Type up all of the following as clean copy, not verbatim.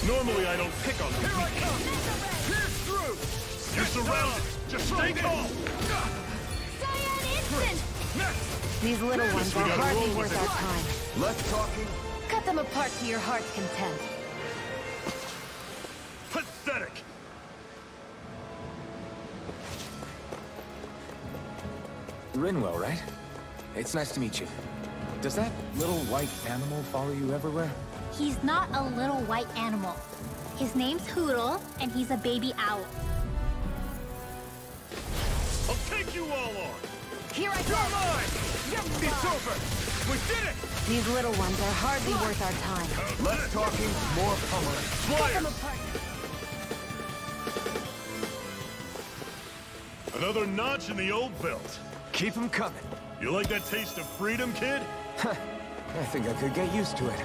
Normally I don't pick on them. Here I come! Pierce through! You're surrounded! Just stay calm! Cyan instant! These little ones we are gotta hardly roll with worth it. our time. Less talking. Cut them apart to your heart's content. Pathetic! Rinwell, right? It's nice to meet you. Does that little white animal follow you everywhere? He's not a little white animal. His name's Hootle, and he's a baby owl. I'll take you all on! Here I You're come! mine! It's over! We did it! These little ones are hardly worth our time. Less talking, more pummeling. Cut them apart. Another notch in the old belt. Keep them coming. You like that taste of freedom, kid? I think I could get used to it.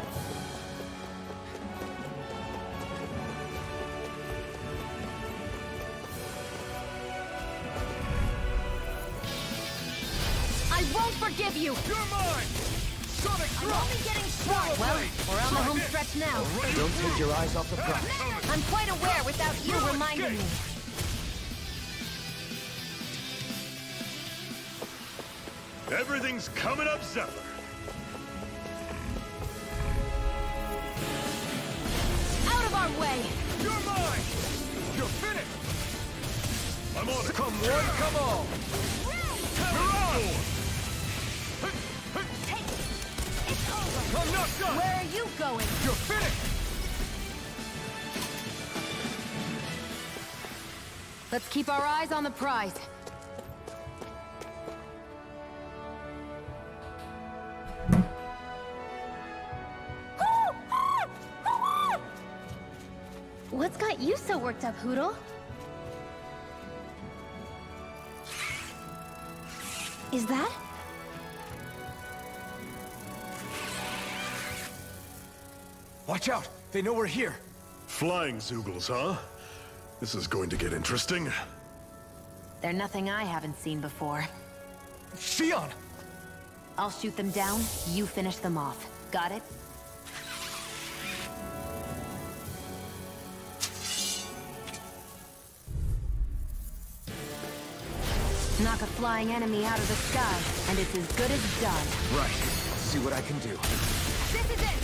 I won't forgive you! You're mine! Sonic I'm drop! only getting started! Well, we're on the home stretch now. Don't take your eyes off the prize. I'm quite aware without you reminding me. Everything's coming up, Zephyr. Out of our way! You're mine! You're finished! I'm on it. Come one, come all! You're on! It's over! I'm not done! Where are you going? You're finished! Let's keep our eyes on the prize. What's got you so worked up, Hootle? Is that? Watch out! They know we're here. Flying Zoogles, huh? This is going to get interesting. They're nothing I haven't seen before. Xion! I'll shoot them down, you finish them off. Got it? Knock a flying enemy out of the sky, and it's as good as done. Right. I'll see what I can do. This is it!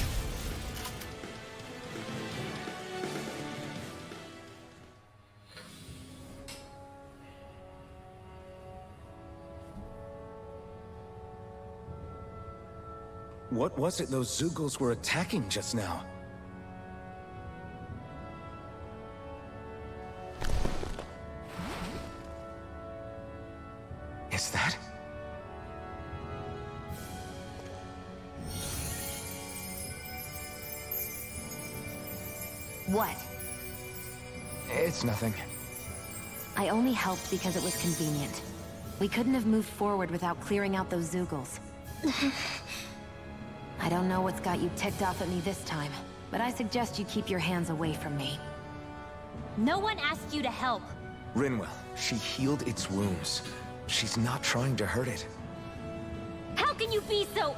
What was it those Zoogles were attacking just now? Is that? What? It's nothing. I only helped because it was convenient. We couldn't have moved forward without clearing out those Zoogles. I don't know what's got you ticked off at me this time, but I suggest you keep your hands away from me. No one asked you to help. Rinwell, she healed its wounds. She's not trying to hurt it. How can you be so...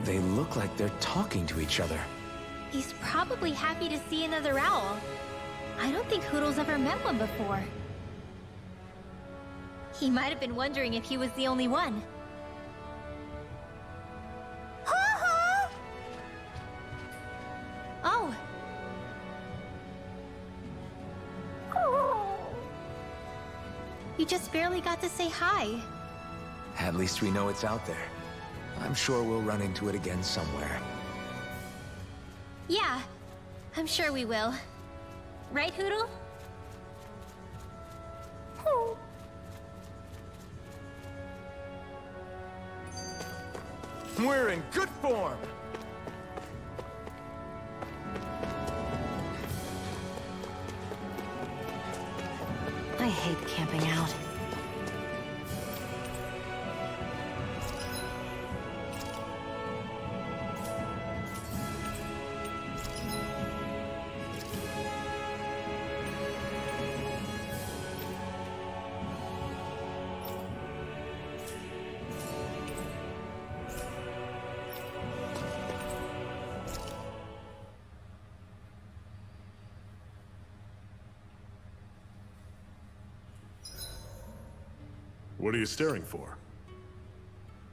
They look like they're talking to each other. He's probably happy to see another owl. I don't think Hootle's ever met one before. He might have been wondering if he was the only one. Oh. You just barely got to say hi. At least we know it's out there. I'm sure we'll run into it again somewhere. Yeah, I'm sure we will. Right, Hootle? We're in good form! I hate camping out. What are you staring for?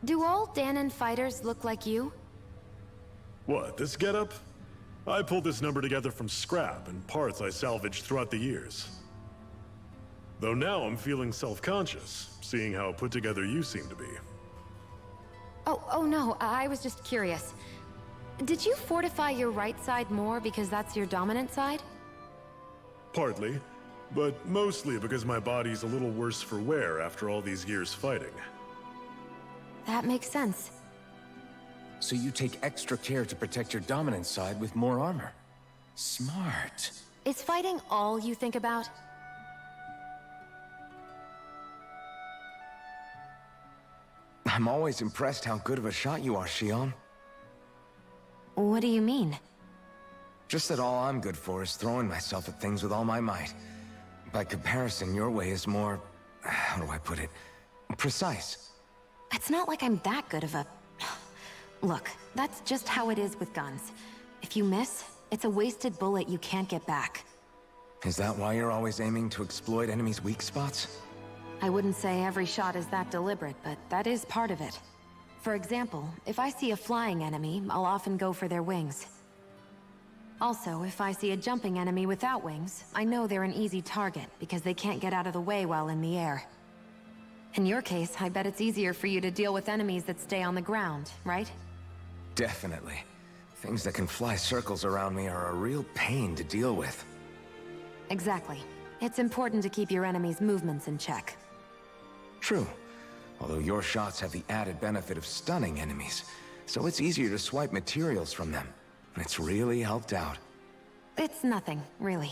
Do all Danon fighters look like you? What, this getup? I pulled this number together from scrap and parts I salvaged throughout the years. Though now I'm feeling self-conscious, seeing how put together you seem to be. Oh no, I was just curious. Did you fortify your right side more because that's your dominant side? Partly, but mostly because my body's a little worse for wear after all these years fighting. That makes sense. So you take extra care to protect your dominant side with more armor. Smart. Is fighting all you think about? I'm always impressed how good of a shot you are, Xion. What do you mean? Just that all I'm good for is throwing myself at things with all my might. By comparison, your way is more... how do I put it? Precise. It's not like I'm that good of a... Look, that's just how it is with guns. If you miss, it's a wasted bullet you can't get back. Is that why you're always aiming to exploit enemies' weak spots? I wouldn't say every shot is that deliberate, but that is part of it. For example, if I see a flying enemy, I'll often go for their wings. Also, if I see a jumping enemy without wings, I know they're an easy target because they can't get out of the way while in the air. In your case, I bet it's easier for you to deal with enemies that stay on the ground, right? Definitely. Things that can fly circles around me are a real pain to deal with. Exactly. It's important to keep your enemy's movements in check. True. Although your shots have the added benefit of stunning enemies, so it's easier to swipe materials from them. It's really helped out. It's nothing, really.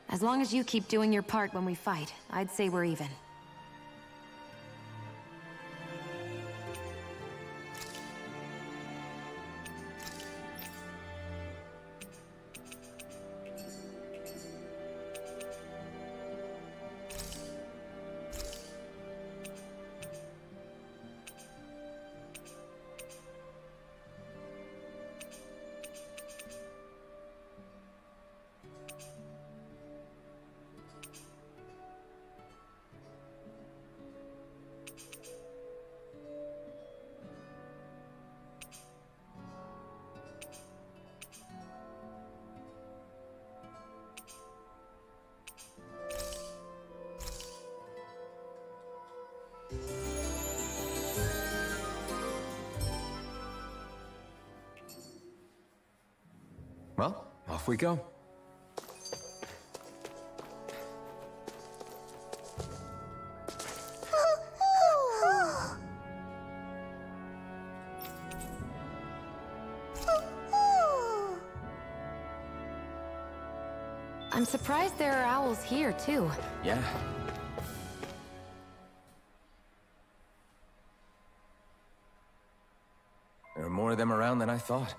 As long as you keep doing your part when we fight, I'd say we're even. Well, off we go. I'm surprised there are owls here, too. Yeah. There are more of them around than I thought.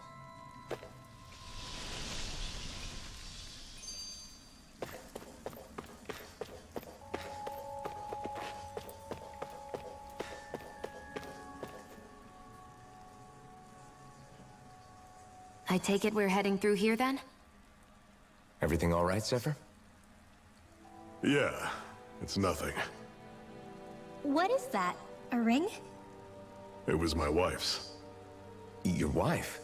I take it we're heading through here, then? Everything all right, Zephyr? Yeah, it's nothing. What is that? A ring? It was my wife's. Your wife?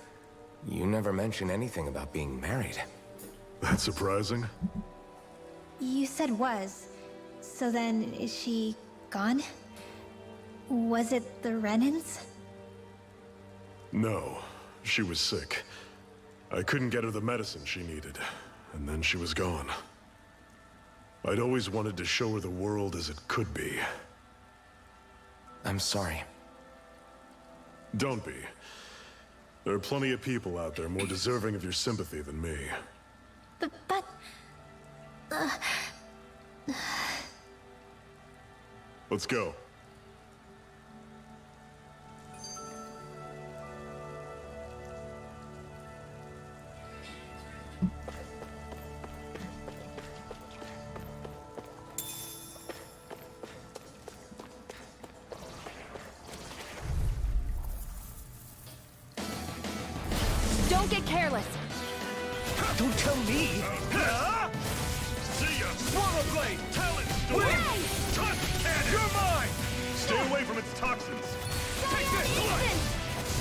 You never mentioned anything about being married. That's surprising. You said was. So then, is she gone? Was it the Renans? No, she was sick. I couldn't get her the medicine she needed, and then she was gone. I'd always wanted to show her the world as it could be. I'm sorry. Don't be. There are plenty of people out there more deserving of your sympathy than me. But Let's go. Don't get careless. Don't tell me! See ya! Swallow blade! Talon Wait! Touch cannon! You're mine! Stay away from its toxins! Take this!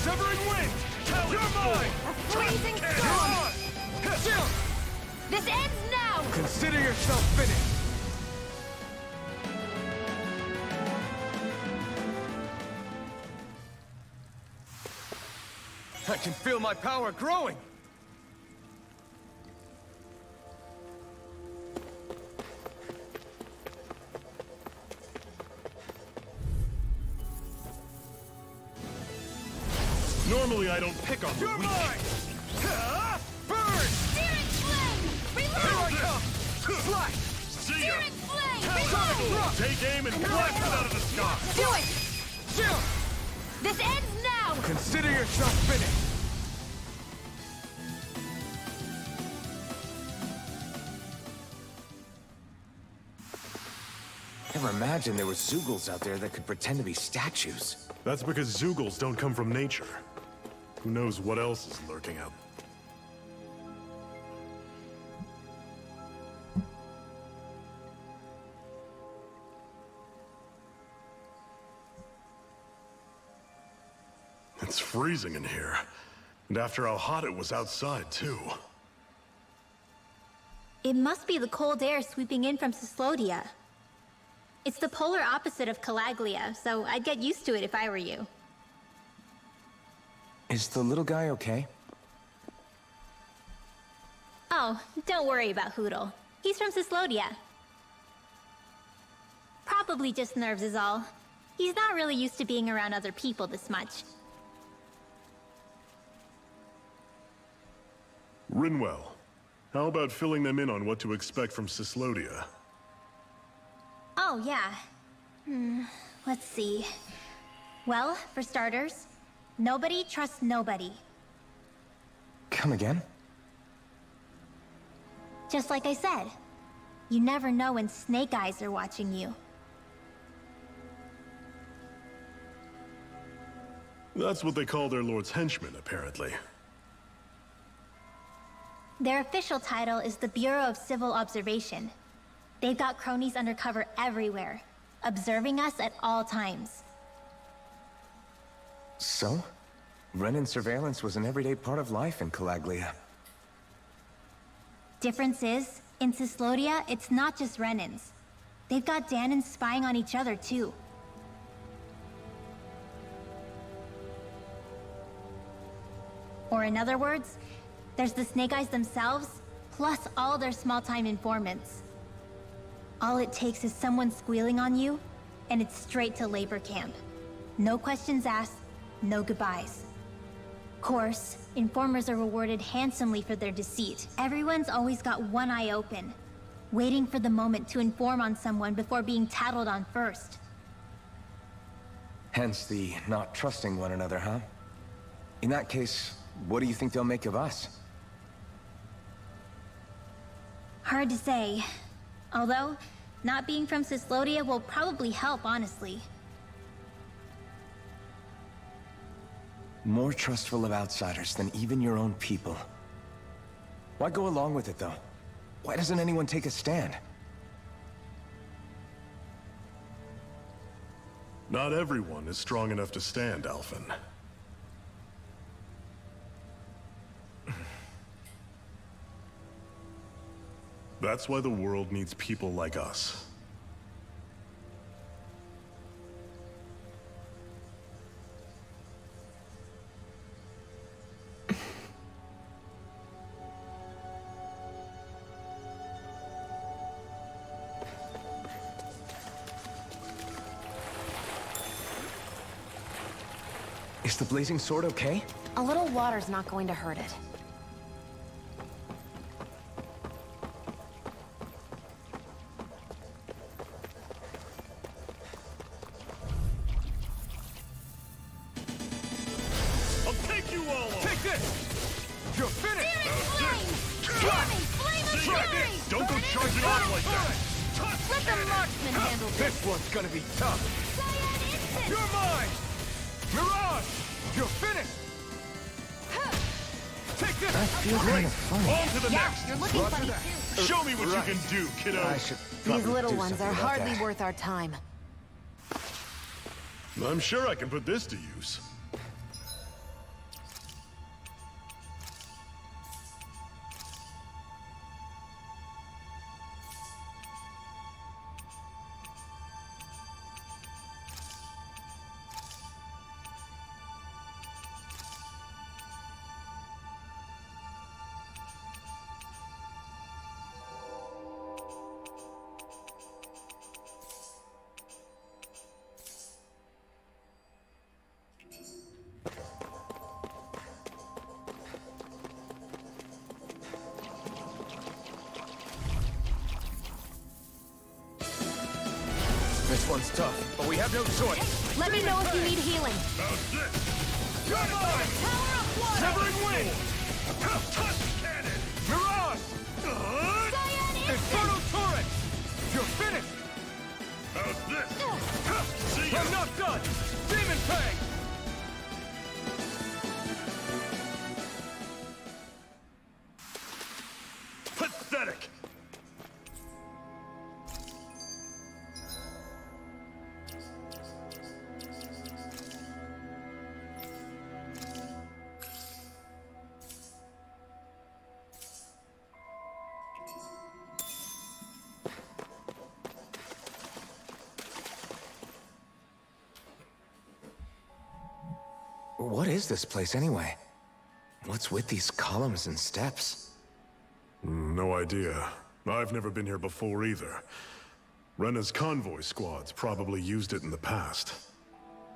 Severing wind! Talon You're mine! A freezing You're storm! on! Chill! This ends now! Consider yourself finished! I can feel my power growing! Normally I don't pick on the You're weak. mine! Burn! Searing flame! Here Reload! I come! Fly! See ya! Searing flame! Sonic Reload! Rock! Take aim and blast it out of the sky! Do it! Chill! This ends now! Consider yourself finished! Never imagined there were Zeugles out there that could pretend to be statues. That's because Zeugles don't come from nature. Who knows what else is lurking out? It's freezing in here. And after how hot it was outside, too. it must be the cold air sweeping in from Cyslodia. It's the polar opposite of Calaglia, so I'd get used to it if I were you. Is the little guy okay? Oh, don't worry about Hootle. He's from Cyslodia. Probably just nerves is all. He's not really used to being around other people this much. Rinwell, how about filling them in on what to expect from Cyslodia? Oh, yeah. Let's see. Well, for starters, nobody trusts nobody. Come again? Just like I said, you never know when Snake Eyes are watching you. That's what they call their lord's henchmen, apparently. Their official title is the Bureau of Civil Observation. They've got cronies undercover everywhere, observing us at all times. So? Renan surveillance was an everyday part of life in Calaglia. Difference is, in Cyslodia, it's not just Renans. They've got Danans spying on each other, too. Or in other words, there's the Snake Eyes themselves, plus all their small-time informants. All it takes is someone squealing on you, and it's straight to labor camp. No questions asked, no goodbyes. Course, informers are rewarded handsomely for their deceit. Everyone's always got one eye open, waiting for the moment to inform on someone before being tattled on first. Hence the not trusting one another, huh? In that case, what do you think they'll make of us? Hard to say. Although, not being from Cyslodia will probably help, honestly. More trustful of outsiders than even your own people. Why go along with it, though? Why doesn't anyone take a stand? Not everyone is strong enough to stand, Alphen. That's why the world needs people like us. Is the blazing sword okay? A little water's not going to hurt it. I'll take you all on! Take this! You're finished! Don't go charging off like that! Let the marksman handle this. This one's gonna be tough! You're mine! Mirage! You're finished! Take this! I feel kind of funny. On to the Yeah, next! you're looking Roger funny that. too. Show me what you can do, kiddo! I should These probably little do ones something are about hardly that. worth our time. I'm sure I can put this to use. This one's tough, but we have no choice. Let me know if you need healing. You're mine! Power of water! Severing wing! Cannon! Mirage! Cyan Infernal turret! You're finished! How's this? See ya! I'm not done! Demon Fang! Pathetic! What is this place anyway? What's with these columns and steps? No idea. I've never been here before either. Rena's convoy squads probably used it in the past.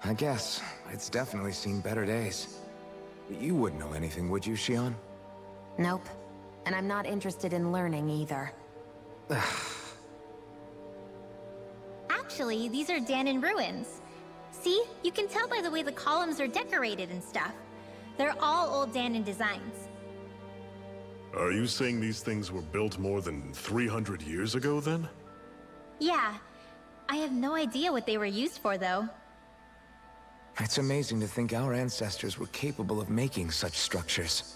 I guess. It's definitely seen better days. You wouldn't know anything, would you, Xion? Nope. And I'm not interested in learning either. Actually, these are Danon ruins. See? You can tell by the way the columns are decorated and stuff. They're all old Danon designs. Are you saying these things were built more than 300 years ago, then? Yeah. I have no idea what they were used for, though. It's amazing to think our ancestors were capable of making such structures.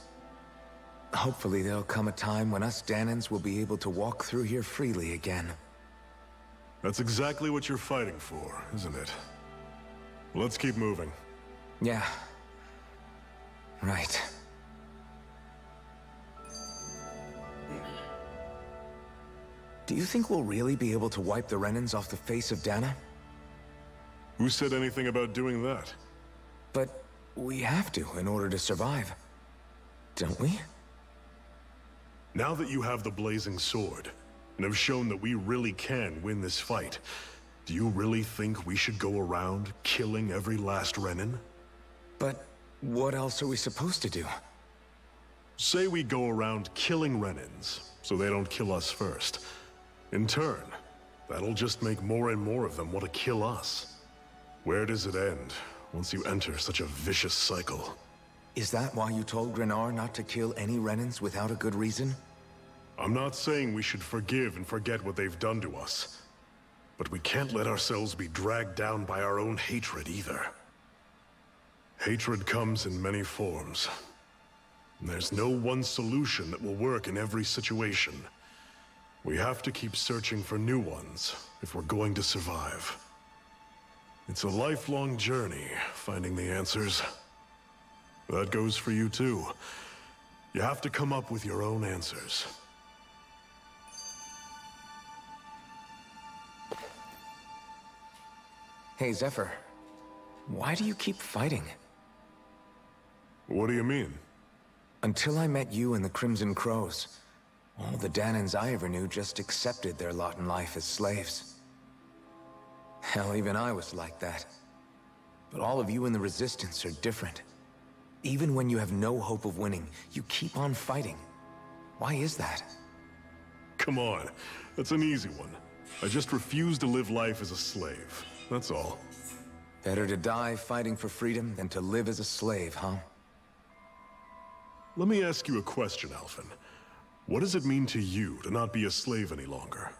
Hopefully there'll come a time when us Danons will be able to walk through here freely again. That's exactly what you're fighting for, isn't it? Let's keep moving. Yeah. Right. Do you think we'll really be able to wipe the Renans off the face of Dana? Who said anything about doing that? But we have to in order to survive. Don't we? Now that you have the blazing sword, and have shown that we really can win this fight, do you really think we should go around killing every last Renan? But what else are we supposed to do? Say we go around killing Renans, so they don't kill us first. In turn, that'll just make more and more of them want to kill us. Where does it end, once you enter such a vicious cycle? Is that why you told Grenar not to kill any Renans without a good reason? I'm not saying we should forgive and forget what they've done to us. But we can't let ourselves be dragged down by our own hatred either. Hatred comes in many forms. And there's no one solution that will work in every situation. We have to keep searching for new ones if we're going to survive. It's a lifelong journey, finding the answers. That goes for you too. You have to come up with your own answers. Hey, Zephyr. Why do you keep fighting? What do you mean? Until I met you and the Crimson Crows, all the Danons I ever knew just accepted their lot in life as slaves. Hell, even I was like that. But all of you in the Resistance are different. Even when you have no hope of winning, you keep on fighting. Why is that? Come on, that's an easy one. I just refuse to live life as a slave. That's all. Better to die fighting for freedom than to live as a slave, huh? Let me ask you a question, Alphen. What does it mean to you to not be a slave any longer?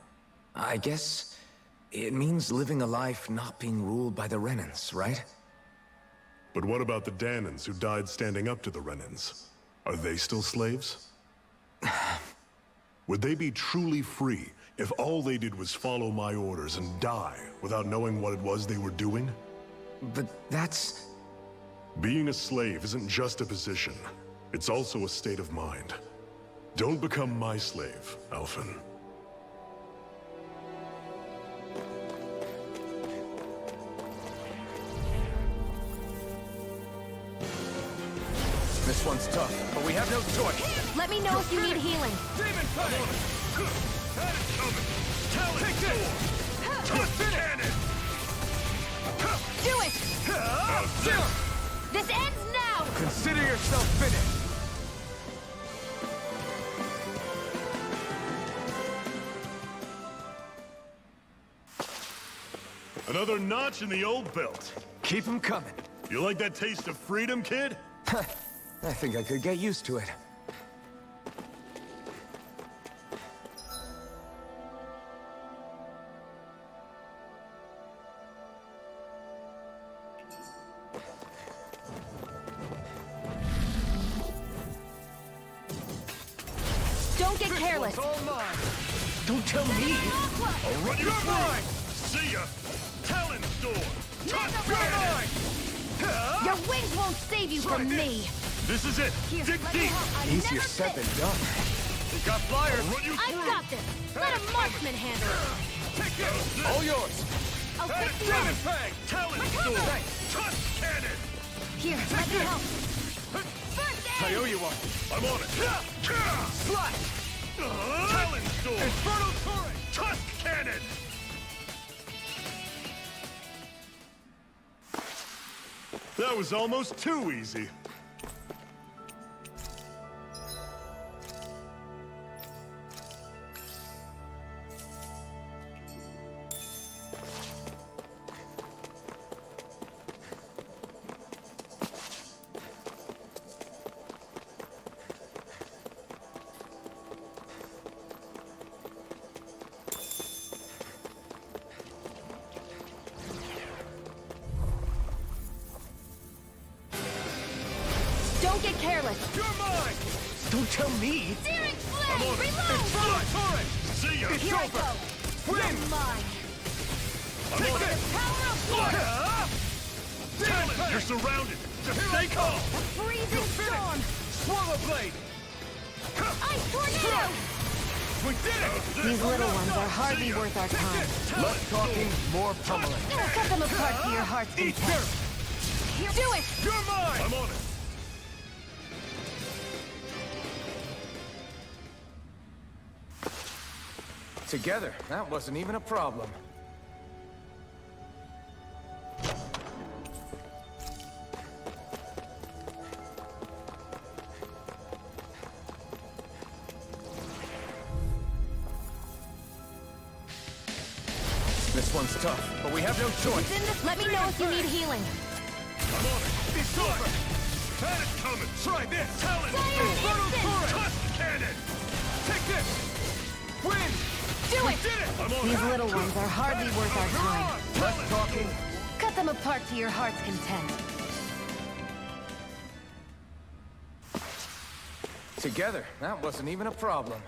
I guess it means living a life not being ruled by the Renans, right? But what about the Dahnans who died standing up to the Renans? Are they still slaves? Would they be truly free if all they did was follow my orders and die without knowing what it was they were doing? But that's... Being a slave isn't just a position. It's also a state of mind. Don't become my slave, Alphen. This one's tough, but we have no choice. Let me know if you need healing. Demon Fang! That is coming! Take this! Twist cannon! Do it! This ends now! Consider yourself finished! Another notch in the old belt. Keep them coming. You like that taste of freedom, kid? I think I could get used to it. Don't get careless. It's all mine! Don't tell me! I'll run you You're through. mine! See ya! Talon Storm! You're mine! Your wings won't save you from me. This is it! Here, Dig let me deep! help. I Easier never said than miss. done. You got flyers! I'll run you I've through! got this. Let a marksman handle it. Take this! All yours! I'll fix the Demon rest. Fang! Talon Recover! Storm! Tusk Cannon! Here, let me help. First I aid! owe you one! I'm on it! Slash! Talon Storm! Infernal Torrent! Tusk Cannon! That was almost too easy. Don't get careless. You're mine! Don't tell me! Searing I'm on flame! it. Reload! Infernal Torrent! See ya! Here I go. Win! You're mine. I'm on it! Power of force! Talon, you're surrounded! Just stay calm! Freezing storm! Swallow Blade! Ice tornado! We did it! These little ones are hardly worth our time. Less talking, more pummeling. Cut them apart to your heart's Eat content. dirt! Do it! You're mine! I'm on it! Together, that wasn't even a problem. This one's tough, but we have no choice. It's in this. Let me know if you need healing. I'm on it! It's over! That is coming! Try this! Talon Fire Storm! Infernal instant! Torrent! Tusk Cannon! Take this! Win! Do it! Did it! I'm on These it! little ones are hardly worth our time. Less talking, Cut them apart to your heart's content. Together, that wasn't even a problem.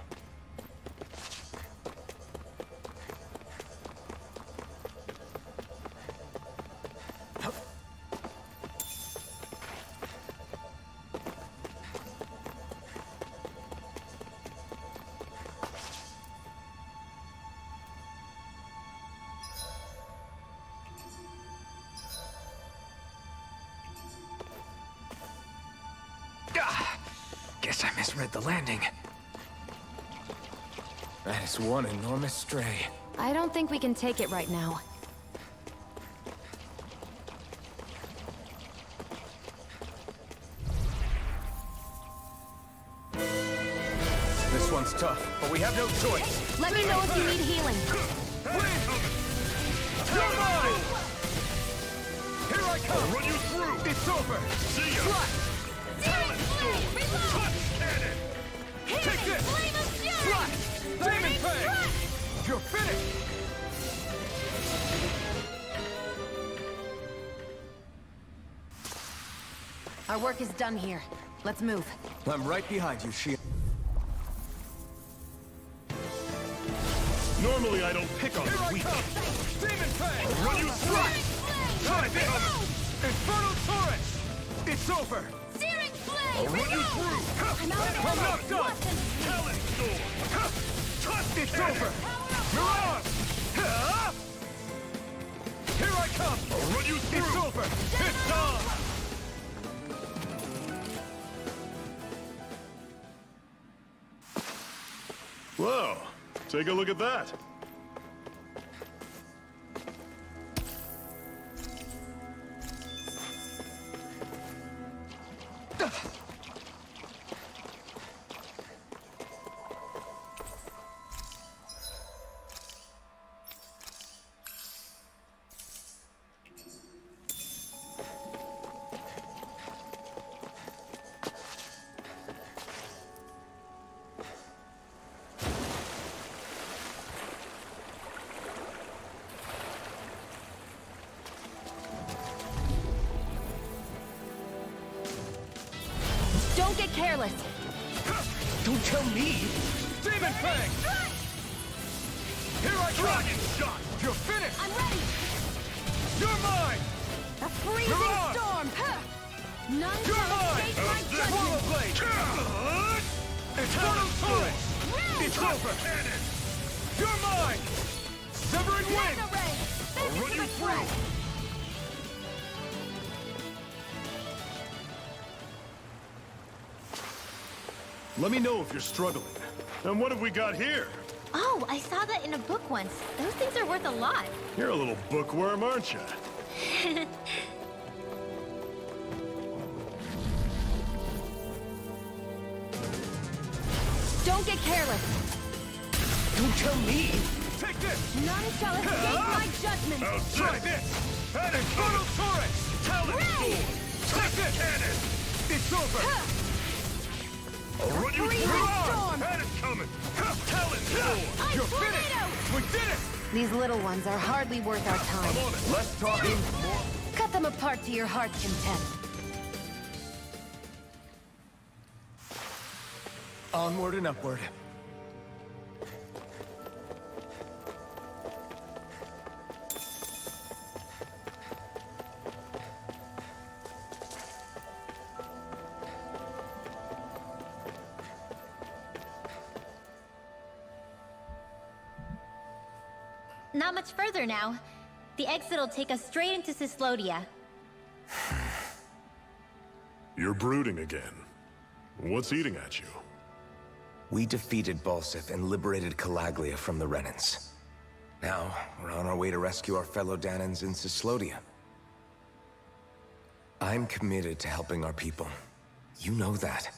Guess I misread the landing. That is one enormous stray. I don't think we can take it right now. one's tough, but we have no choice. Let me know if you need healing. You're mine! Here I come! I'll run you through! It's over! See ya! Fly! Searing Flame! Reload! Touch cannon! Take this! Flame of Fury! Fly! Demon Burning Fang! Thrust! You're finished! Our work is done here. Let's move. I'm right behind you, Shia. Normally I don't pick on Here the I weak. come! Demon Fang! I'll run you through! Try this! Infernal Torrent! It's over! Searing I'll Flame! run you Reload! through! I'm out of I'm ammo. not done! Talon Storm! Touch It's cannon! over! Mirage! Huh? Here I come! I'll run you through! It's over! It's on! Whoa! Take a look at that! Don't get careless. Don't tell me! Demon Fang! Here I come! Dragon shot! You're finished! I'm ready. You're mine! A freezing Mirage! storm. None You're shall mine! escape my Swallow judgment. Blade! Infernal Torrent! It's over! You're mine! Severing Wind! Mega Ray. I'll run you through! Let me know if you're struggling. And what have we got here? Oh, I saw that in a book once. Those things are worth a lot. You're a little bookworm, aren't you? Don't get careless. Don't tell me! Take this! None shall escape my judgment. Try this! An Infernal Torrent! Talon Storm! Take this! Cannon! It's over! I'll run you Freezing through! storm. That is coming! Talon Storm! You're finished! We did it! These little ones are hardly worth our time. I'm on it! Less talking, more... Cut them apart to your heart's content. Onward and upward. Not much further now. The exit'll take us straight into Cyslodia. You're brooding again. What's eating at you? We defeated Balseth and liberated Calaglia from the Renans. Now, we're on our way to rescue our fellow Danans in Cyslodia. I'm committed to helping our people. You know that.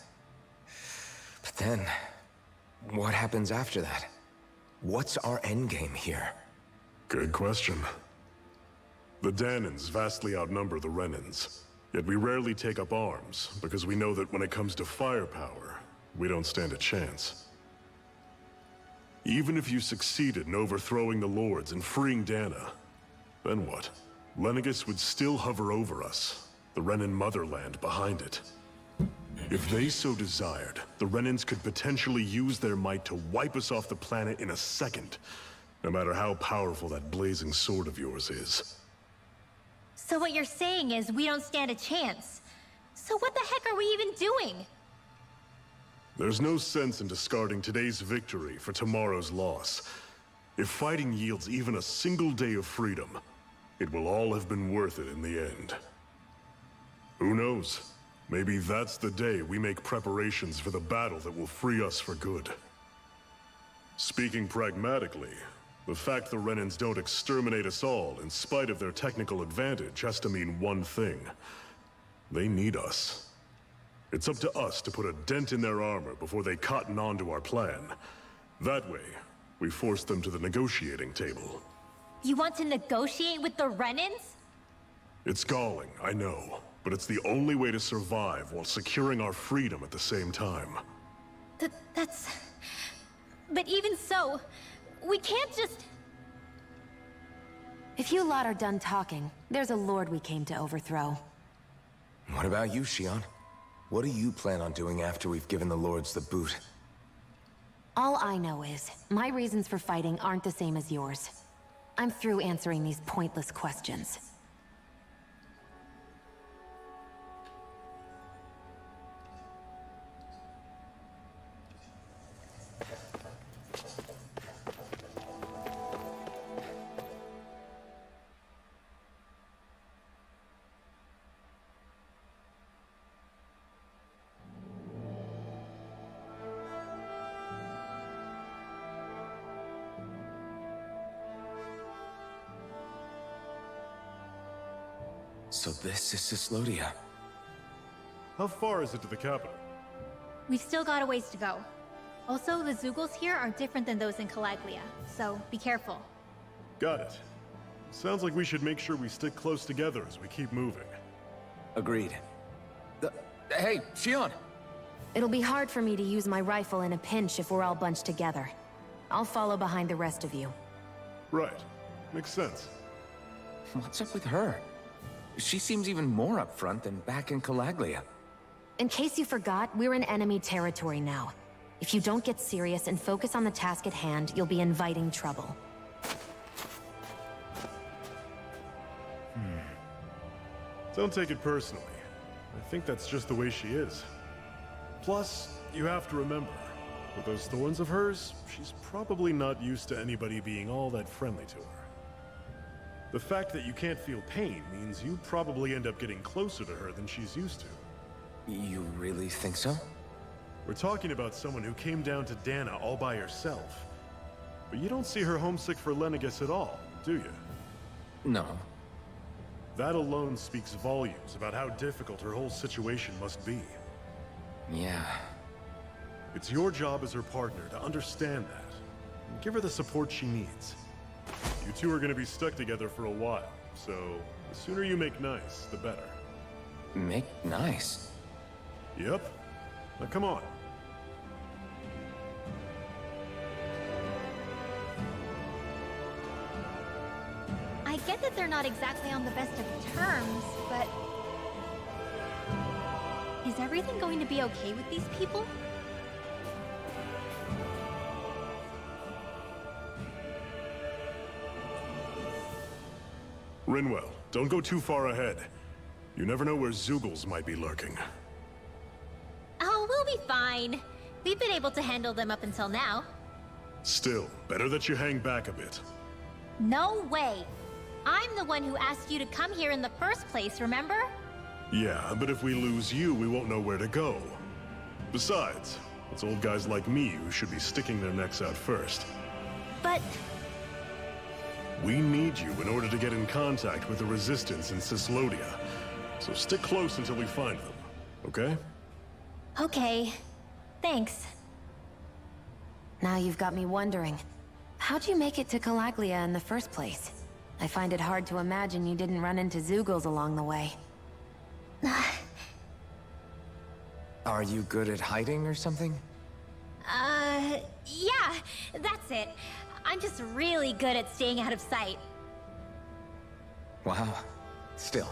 But then, what happens after that? What's our endgame here? Good question. The Danans vastly outnumber the Renans. Yet we rarely take up arms, because we know that when it comes to firepower, we don't stand a chance. Even if you succeeded in overthrowing the Lords and freeing Dana, then what? Lenegis would still hover over us, the Renan motherland behind it. If they so desired, the Renans could potentially use their might to wipe us off the planet in a second, no matter how powerful that blazing sword of yours is. So what you're saying is we don't stand a chance. So what the heck are we even doing? There's no sense in discarding today's victory for tomorrow's loss. If fighting yields even a single day of freedom, it will all have been worth it in the end. Who knows? Maybe that's the day we make preparations for the battle that will free us for good. Speaking pragmatically, the fact the Renans don't exterminate us all in spite of their technical advantage has to mean one thing. They need us. It's up to us to put a dent in their armor before they cotton on to our plan. That way, we force them to the negotiating table. You want to negotiate with the Renans? It's galling, I know, but it's the only way to survive while securing our freedom at the same time. That's... But even so, we can't just... If you lot are done talking, there's a lord we came to overthrow. What about you, Shion? What do you plan on doing after we've given the lords the boot? All I know is, my reasons for fighting aren't the same as yours. I'm through answering these pointless questions. So this is Cyslodia. How far is it to the capital? We've still got a ways to go. Also, the Zeugles here are different than those in Calaglia, so be careful. Got it. Sounds like we should make sure we stick close together as we keep moving. Agreed. Hey, Shion! It'll be hard for me to use my rifle in a pinch if we're all bunched together. I'll follow behind the rest of you. Right. Makes sense. What's up with her? She seems even more upfront than back in Calaglia. In case you forgot, we're in enemy territory now. If you don't get serious and focus on the task at hand, you'll be inviting trouble. Don't take it personally. I think that's just the way she is. Plus, you have to remember, with those thorns of hers, she's probably not used to anybody being all that friendly to her. The fact that you can't feel pain means you probably end up getting closer to her than she's used to. You really think so? We're talking about someone who came down to Dana all by herself. But you don't see her homesick for Lenegis at all, do you? No. That alone speaks volumes about how difficult her whole situation must be. Yeah. It's your job as her partner to understand that, and give her the support she needs. You two are gonna be stuck together for a while, so the sooner you make nice, the better. Make nice. Yep. Now come on. I get that they're not exactly on the best of terms, but... Is everything going to be okay with these people? Rinwell, don't go too far ahead. You never know where Zeugles might be lurking. Oh, we'll be fine. We've been able to handle them up until now. Still, better that you hang back a bit. No way! I'm the one who asked you to come here in the first place, remember? Yeah, but if we lose you, we won't know where to go. Besides, it's old guys like me who should be sticking their necks out first. But... We need you in order to get in contact with the Resistance in Cyslodia. So stick close until we find them, okay? Okay. Thanks. Now you've got me wondering. How'd you make it to Calaglia in the first place? I find it hard to imagine you didn't run into Zeugles along the way. Are you good at hiding or something? Yeah, that's it. I'm just really good at staying out of sight. Wow. Still,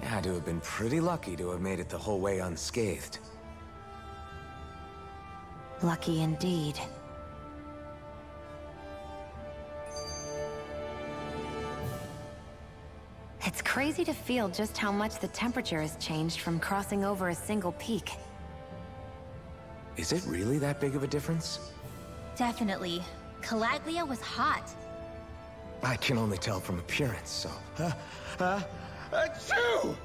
you had to have been pretty lucky to have made it the whole way unscathed. Lucky indeed. It's crazy to feel just how much the temperature has changed from crossing over a single peak. Is it really that big of a difference? Definitely. Calaglia was hot. I can only tell from appearance, so... Achoo!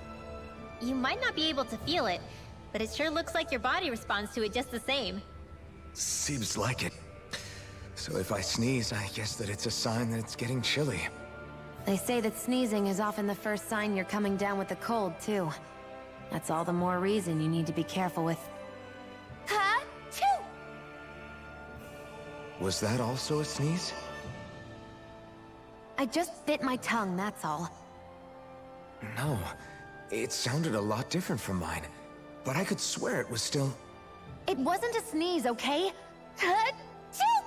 You might not be able to feel it, but it sure looks like your body responds to it just the same. Seems like it. So if I sneeze, I guess that it's a sign that it's getting chilly. They say that sneezing is often the first sign you're coming down with a cold, too. That's all the more reason you need to be careful with... Ha-choo! Was that also a sneeze? I just bit my tongue, that's all. No. It sounded a lot different from mine. But I could swear it was still... It wasn't a sneeze, okay? Ha-choo!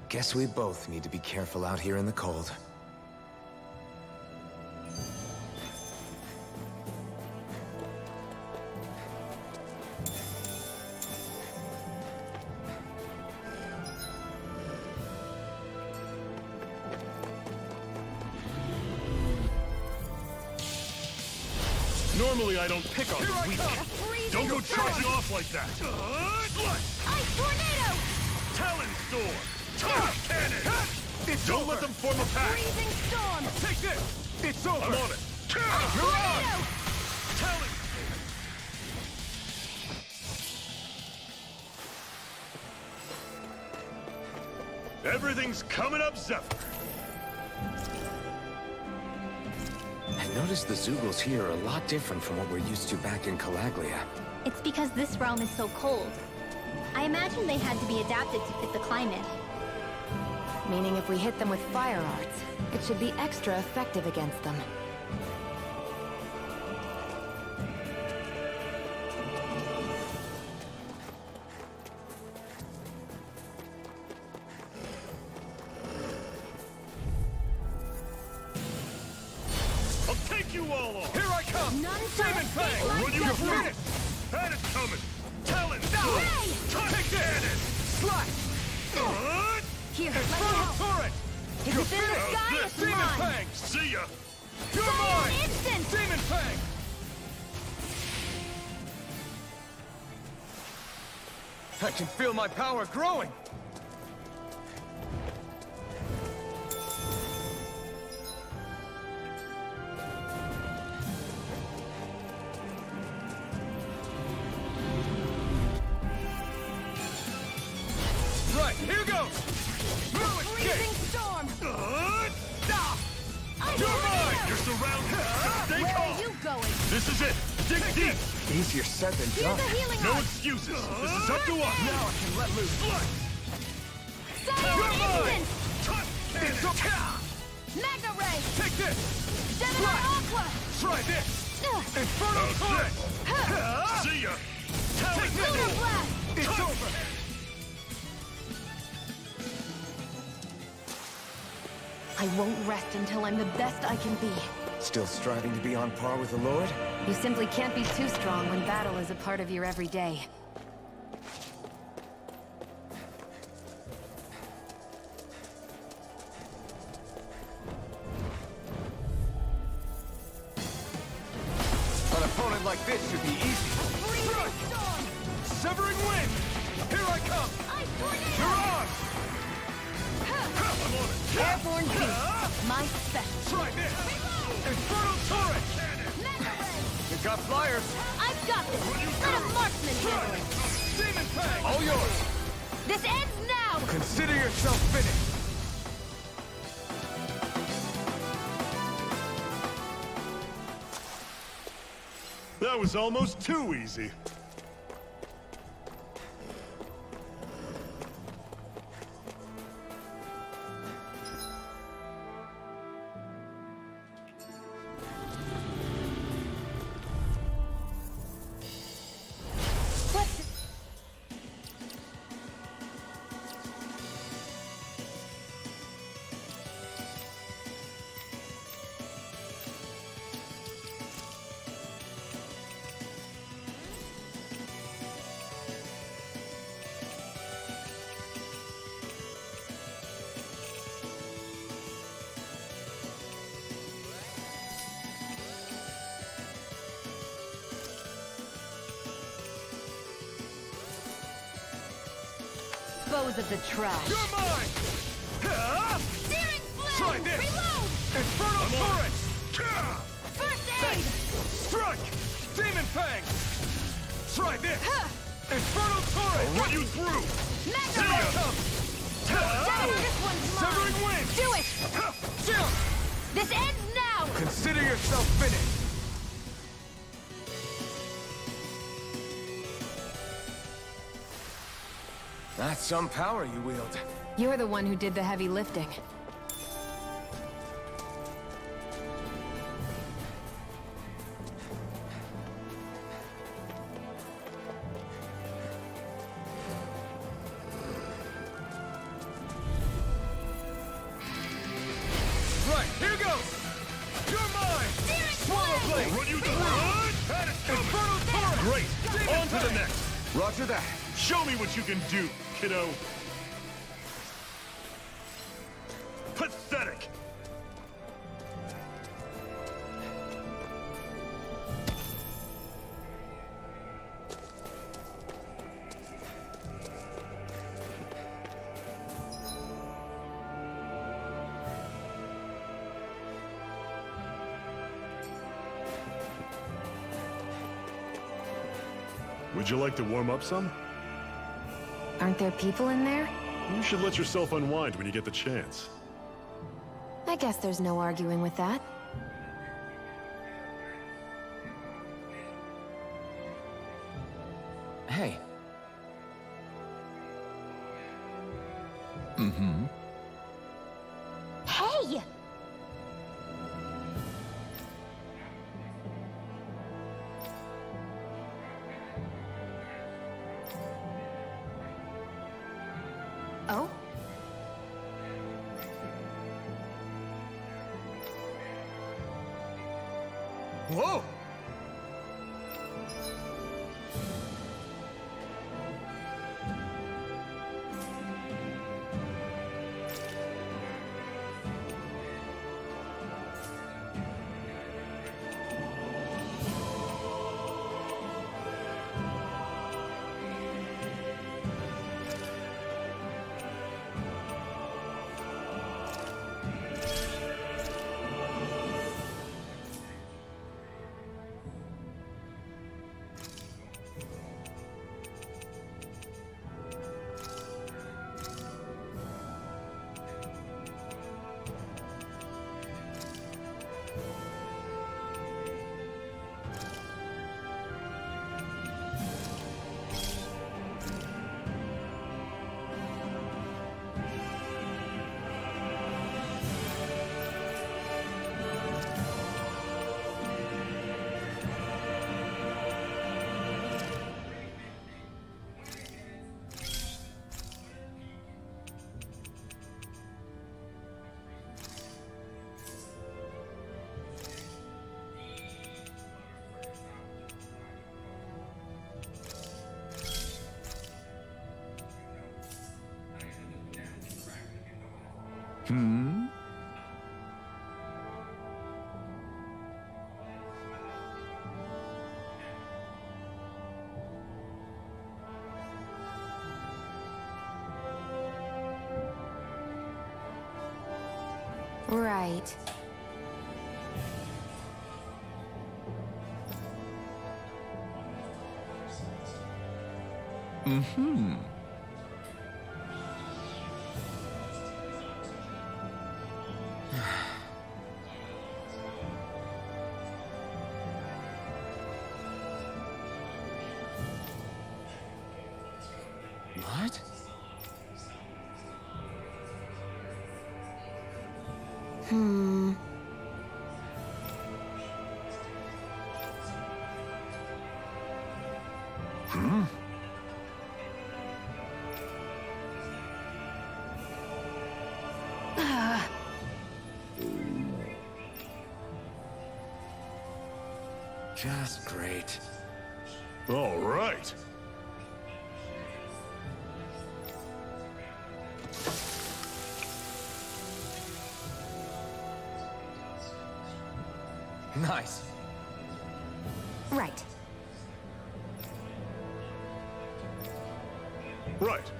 Guess we both need to be careful out here in the cold. Normally I don't pick on the weak. Don't go charging off like that. Ice tornado! Talon Storm! Charge Cannon! Don't let them form a pack! Freezing storm! Take this! It's over! I'm on it! Tornado! Talon! Everything's coming up, Zephyr! I noticed the Zeugles here are a lot different from what we're used to back in Calaglia. It's because this realm is so cold. I imagine they had to be adapted to fit the climate. Meaning if we hit them with fire arts, it should be extra effective against them. I'll take you all off! Here I come! None Demon for Fang! like When you that. finish! That is coming! Talon! Hey! Take this! Slash! Here, let me Infernal help. Turret! If it's in the sky, it's Demon mine. Fang! See ya! You're Fire mine! instant! Demon Fang! I can feel my power growing! Right, here goes! Through Freezing storm! Ice You're mine! tornado! You're surrounded! Stay Where calm! are you going? This is it! Dig deep! Easier said than Here's done. a healing No arc! excuses! This is up to us! Now I can let loose! Fire instant! It's okay! Magna ray! Take this! Gemini aqua! Try this! Infernal That's Turret! it! See ya! Talon! Take Lunar this! blast! It's over! I won't rest until I'm the best I can be. Still striving to be on par with the Lord? You simply can't be too strong when battle is a part of your everyday. An opponent like this should be easy. Freezing storm! Severing wind! Here I come! Ice tornado! Mirage! Airborne beast! My special! Try this! Infernal Turret! Magna ray! You got flyers! I've got this! Let a marksman handle it! Demon Fang! All yours! This ends now! Consider yourself finished! That was almost too easy. What's... Dispose of the trash. You're mine! Searing flame! Try this! Reload! Infernal Turret! First aid! Strike! Demon Fang! Try this! Infernal Turret! I'll run you through! Magna See ray! ya! This one's mine! Severing wind! Do it! Jump! This ends now! Consider yourself finished! That's some power you wield. You're the one who did the heavy lifting. Right, here goes! You're mine! Swallow blade! Run you down! Infernal torrent! Great! On to the next! Roger that. Show me what you can do, kiddo! Pathetic! Would you like to warm up some? Aren't there people in there? You should let yourself unwind when you get the chance. I guess there's no arguing with that. Hey. Hey! Oh? Whoa! Right. What? Just great. All right. Nice. Right. Right.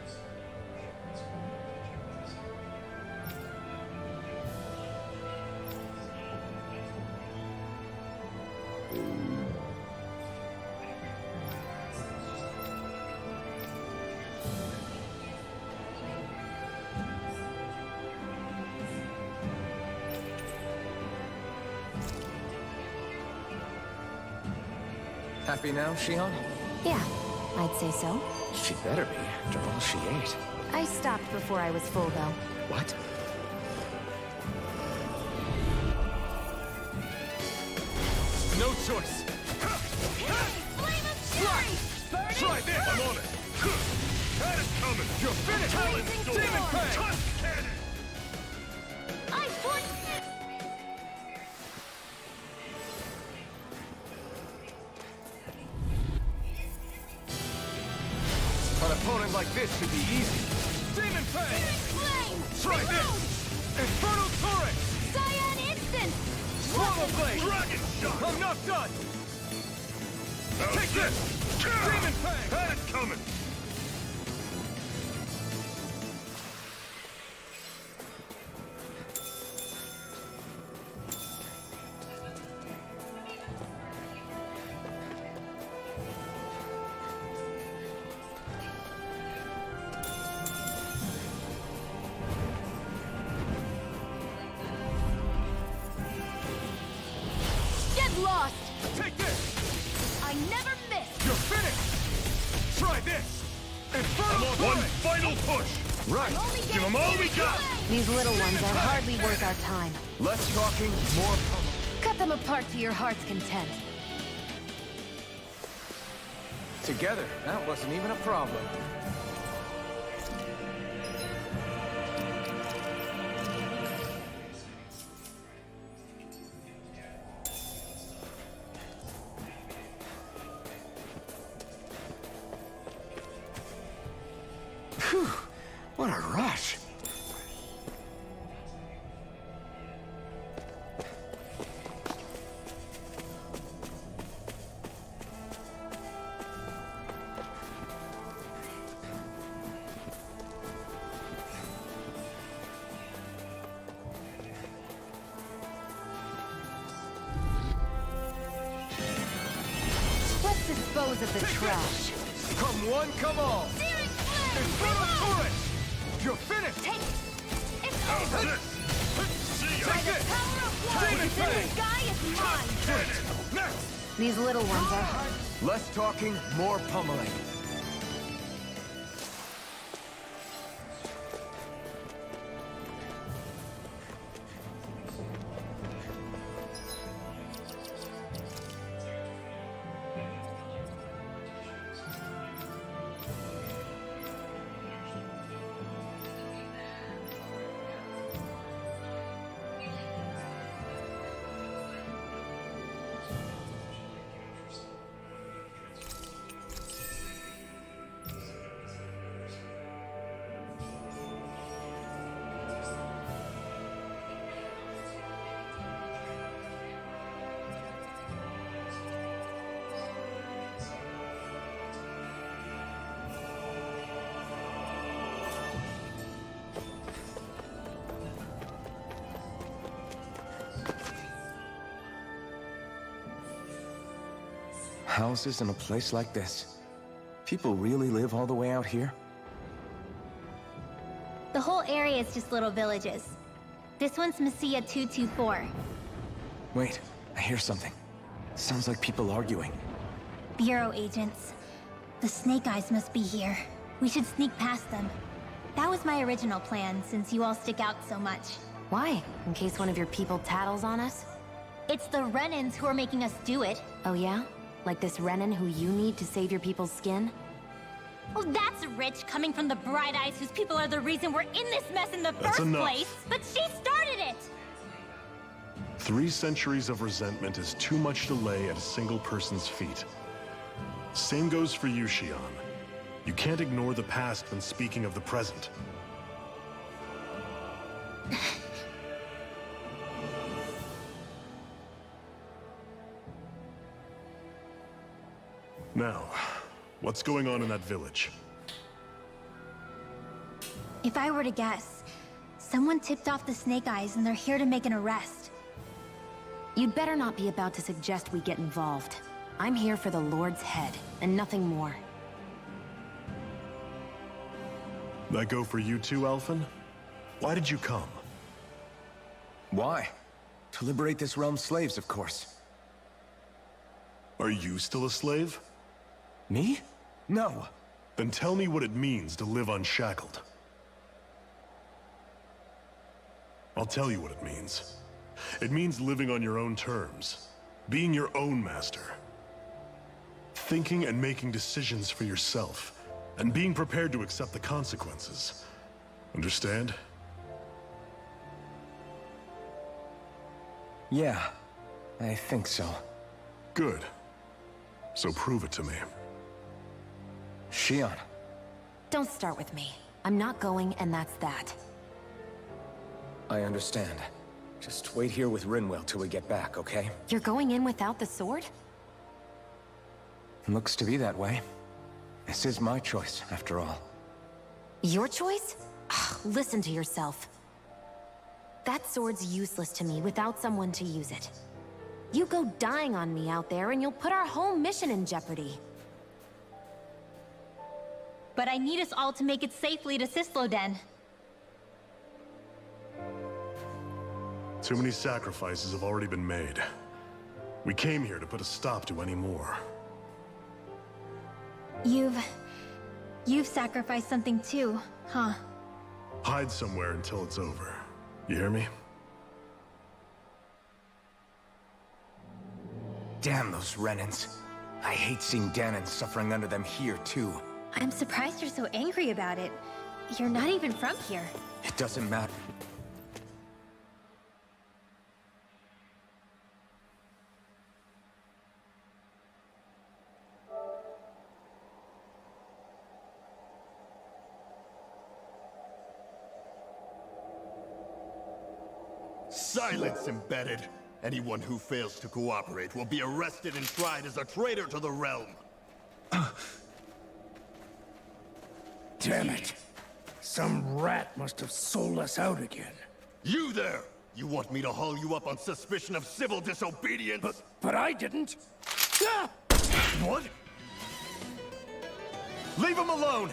Happy now, Shion? Yeah. I'd say so. She better be, after all she ate. I stopped before I was full, though. What? No choice. Flame of fury! Try this! I'm on it! That is coming! You're finished! Blazing Demon sword! Fang! Tusk Cannon! I want... An opponent like this should be easy. Demon Fang! Flame! Try this! Infernal Torrent! Cyan Instant! Swallow Blade! Dragon Shot! I'm not done! Take this! Demon Fang! That is coming! Get lost! Take this! I never miss! You're finished! Try this! Infernal One Torrent! final push! Right! Only Give them all we got! These little ones are hardly worth our time. Less talking, more pummel. Cut them apart to your heart's content. Together, that wasn't even a problem. Phew, what a rush. Let's dispose of the trash. Come one, come all! Searing Flame! Infernal Reload! Torrent! You're finished! Take... It's How's over! this? See ya! By Take the this! power of one, Demon the Fang! sky is mine! Next! These little ones are hard. Less talking, more pummeling. Houses in a place like this. People really live all the way out here? The whole area is just little villages. This one's Messia 224. Wait, I hear something. Sounds like people arguing. Bureau agents. The Snake Eyes must be here. We should sneak past them. That was my original plan, since you all stick out so much. Why? In case one of your people tattles on us? It's the Renans who are making us do it. Oh yeah? Like this Renan who you need to save your people's skin? Oh, that's rich coming from the Bright Eyes whose people are the reason we're in this mess in the That's first enough. place. But she started it! 3 centuries of resentment is too much to lay at a single person's feet. Same goes for you, Xion. You can't ignore the past when speaking of the present. Now, what's going on in that village? If I were to guess, someone tipped off the Snake Eyes and they're here to make an arrest. You'd better not be about to suggest we get involved. I'm here for the Lord's head, and nothing more. That go for you too, Alphen? Why did you come? Why? To liberate this realm's slaves, of course. Are you still a slave? Me? No. Then tell me what it means to live unshackled. I'll tell you what it means. It means living on your own terms, being your own master, thinking and making decisions for yourself, and being prepared to accept the consequences. Understand? Yeah, I think so. Good. So prove it to me. Shion. Don't start with me. I'm not going, and that's that. I understand. Just wait here with Rinwell till we get back, okay? You're going in without the sword? Looks to be that way. This is my choice, after all. Your choice? Ugh, listen to yourself. That sword's useless to me without someone to use it. You go dying on me out there and you'll put our whole mission in jeopardy. But I need us all to make it safely to Sisloden. Too many sacrifices have already been made. We came here to put a stop to any more. You've sacrificed something too, huh? Hide somewhere until it's over. You hear me? Damn those Renans. I hate seeing Danon suffering under them here, too. I'm surprised you're so angry about it. You're not even from here. It doesn't matter. Silence, Embedded! Anyone who fails to cooperate will be arrested and tried as a traitor to the realm. Damn it. Some rat must have sold us out again. You there! You want me to haul you up on suspicion of civil disobedience? But I didn't. Ah! What? Leave him alone!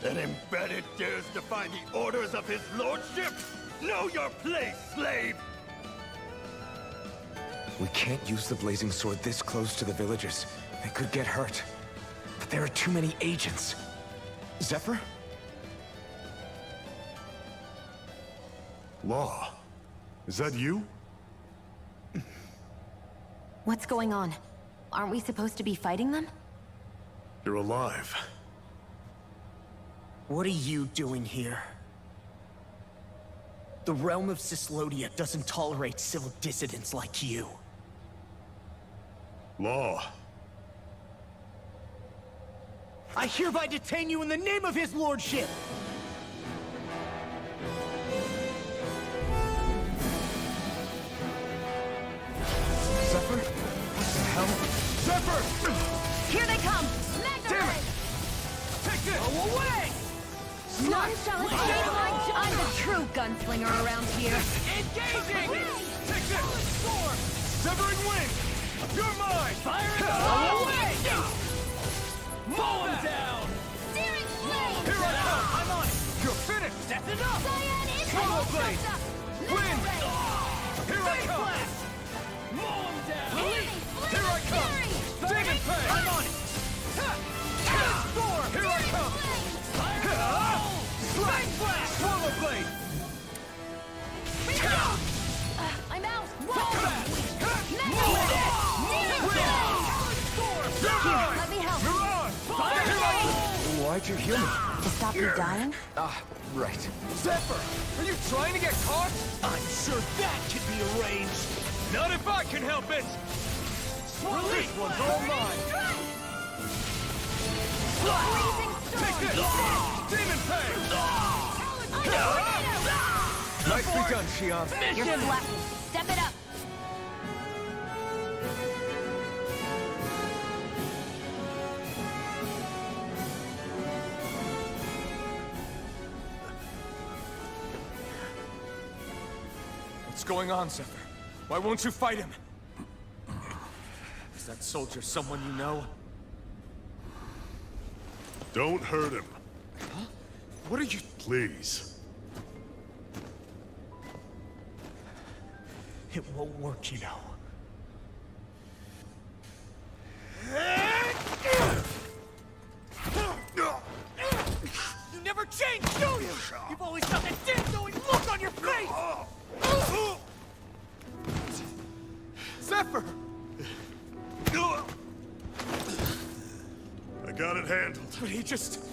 An Embedded dares defy the orders of his lordship? Know your place, slave! We can't use the blazing sword this close to the villagers. They could get hurt. But there are too many agents. Zephyr? Law. Is that you? What's going on? Aren't we supposed to be fighting them? You're alive. What are you doing here? The realm of Cyslodia doesn't tolerate civil dissidents like you. Law. I hereby detain you in the name of his lordship! Zephyr? What the hell? Zephyr! Here they come! Damn it! Take this! Go away! None shall escape my justice! I'm the true gunslinger around here. Engaging! Take this! Sword! Severing wing! You're mine! Fire it Go away! Mow him down! Steering flame! Here I come! I'm on it! You're finished! That's enough! Swallow blade! Wind! Here I come! Mow him down! Release! Here I come! Demon Fang! I'm on it! Storm! Here I come! Slap! Swallow blade! I'm out! Here, Let me help. you're on! Why'd you heal me? To stop you dying? Ah, right. Zephyr! Are you trying to get caught? I'm sure that can be arranged! Not if I can help it! Release one's all mine! Take this! Demon Fang! Nicely done, Shion. You're slacking. Step it up. What's going on, Zephyr? Why won't you fight him? Is that soldier someone you know? Don't hurt him. What are you... Please. It won't work, you know. got it handled. But he just...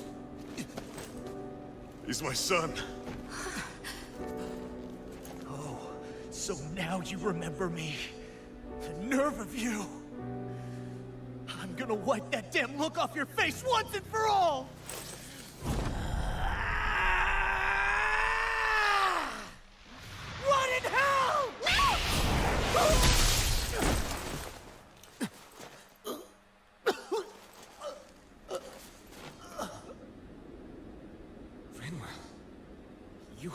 He's my son. Oh, so now you remember me. The nerve of you. I'm gonna wipe that damn look off your face once and for all! What in hell? Rinwell, you...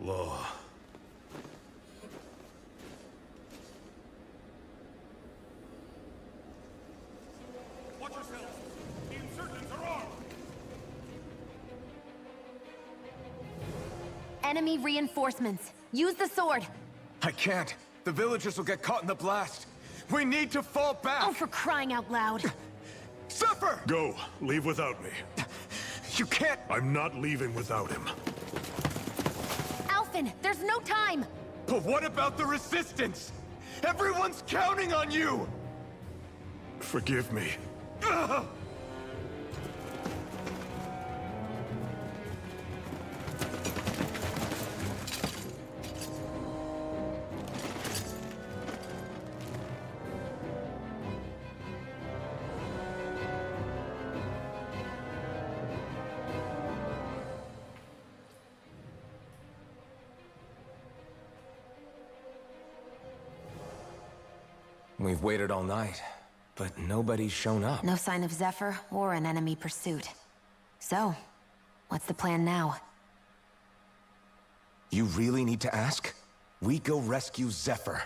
Law. Watch yourselves! The insurgents are armed! Enemy reinforcements. Use the sword. I can't. The villagers will get caught in the blast. We need to fall back! Oh, for crying out loud. Zephyr! Go. Leave without me. You can't... I'm not leaving without him. Alphen, there's no time. But what about the resistance? Everyone's counting on you! Forgive me. Ugh! We've waited all night, but nobody's shown up. No sign of Zephyr or an enemy pursuit. So, what's the plan now? You really need to ask? We go rescue Zephyr.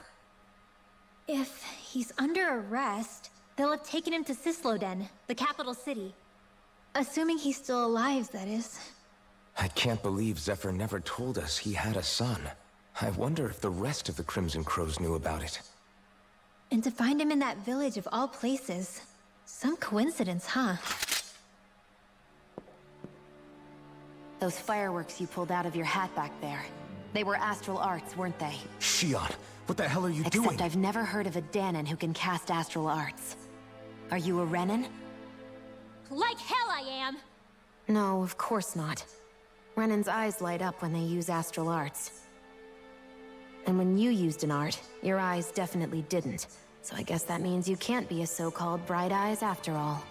If he's under arrest, they'll have taken him to Cisloden, the capital city. Assuming he's still alive, that is. I can't believe Zephyr never told us he had a son. I wonder if the rest of the Crimson Crows knew about it. And to find him in that village of all places. Some coincidence, huh? Those fireworks you pulled out of your hat back there. They were astral arts, weren't they? Shion, what the hell are you doing? Except I've never heard of a Dahnan who can cast astral arts. Are you a Renan? Like hell I am! No, of course not. Renan's eyes light up when they use astral arts. And when you used an art, your eyes definitely didn't. So I guess that means you can't be a so-called Bright Eyes after all.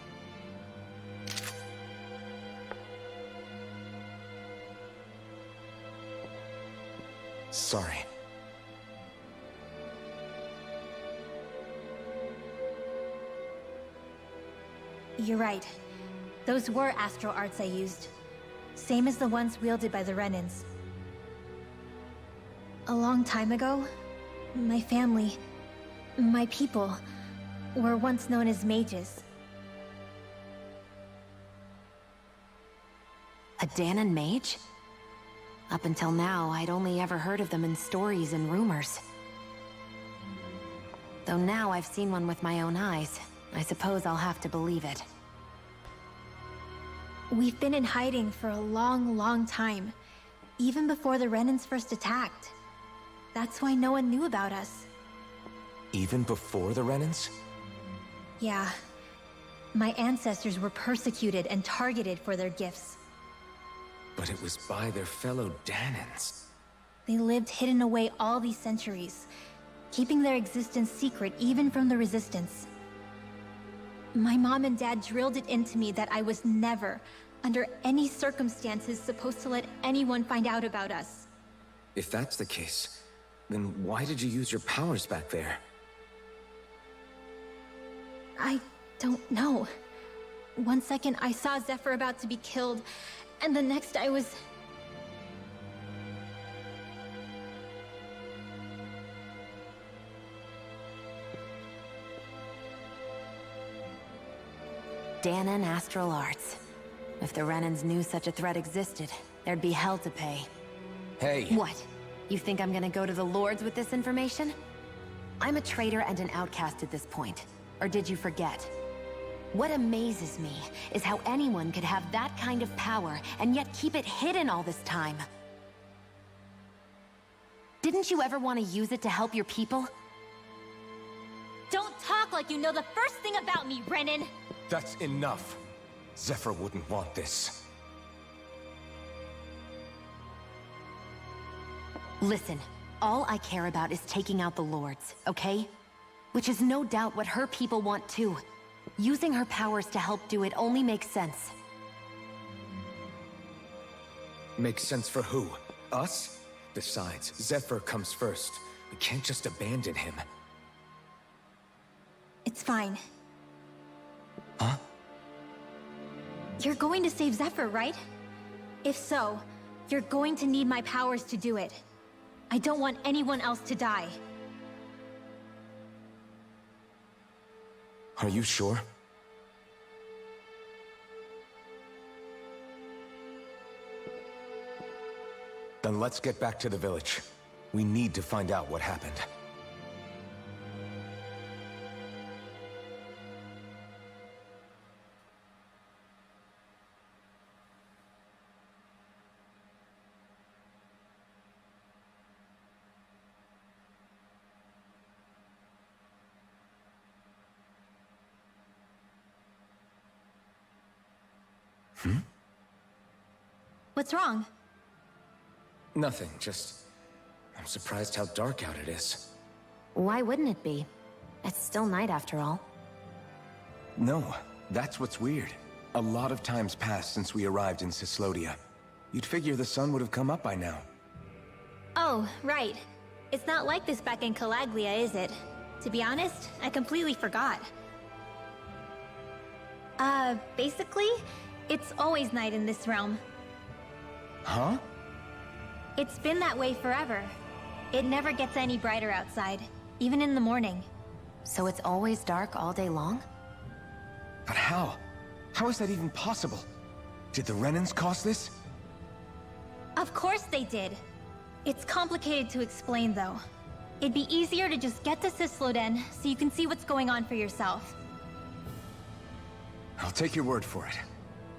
Sorry. You're right. Those were astral arts I used. Same as the ones wielded by the Renans. A long time ago, my family, my people, were once known as mages. A Dahnan mage? Up until now, I'd only ever heard of them in stories and rumors. Though now I've seen one with my own eyes, I suppose I'll have to believe it. We've been in hiding for a long, long time. Even before the Renans first attacked. That's why no one knew about us. Even before the Renans? Yeah. My ancestors were persecuted and targeted for their gifts. But it was by their fellow Dahnans. They lived hidden away all these centuries, keeping their existence secret even from the Resistance. My mom and dad drilled it into me that I was never, under any circumstances, supposed to let anyone find out about us. If that's the case, then why did you use your powers back there? I don't know. One second I saw Zephyr about to be killed, and the next I was... Dahnan astral arts. If the Renans knew such a threat existed, there'd be hell to pay. Hey! What? You think I'm gonna go to the Lords with this information? I'm a traitor and an outcast at this point. Or did you forget? What amazes me is how anyone could have that kind of power and yet keep it hidden all this time. Didn't you ever want to use it to help your people? Don't talk like you know the first thing about me, Renan! That's enough. Zephyr wouldn't want this. Listen, all I care about is taking out the Lords, okay? Which is no doubt what her people want too. Using her powers to help do it only makes sense. Makes sense for who? Us? Besides, Zephyr comes first. We can't just abandon him. It's fine. Huh? You're going to save Zephyr, right? If so, you're going to need my powers to do it. I don't want anyone else to die. Are you sure? Then let's get back to the village. We need to find out what happened. What's wrong? Nothing, just... I'm surprised how dark out it is. Why wouldn't it be? It's still night after all. No, that's what's weird. A lot of time's passed since we arrived in Cyslodia. You'd figure the sun would have come up by now. Oh, right. It's not like this back in Calaglia, is it? To be honest, I completely forgot. Basically, it's always night in this realm. Huh? It's been that way forever. It never gets any brighter outside, even in the morning. So it's always dark all day long? But how? How is that even possible? Did the Renans cause this? Of course they did. It's complicated to explain, though. It'd be easier to just get to Cysloden so you can see what's going on for yourself. I'll take your word for it.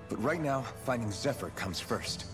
But right now, finding Zephyr comes first.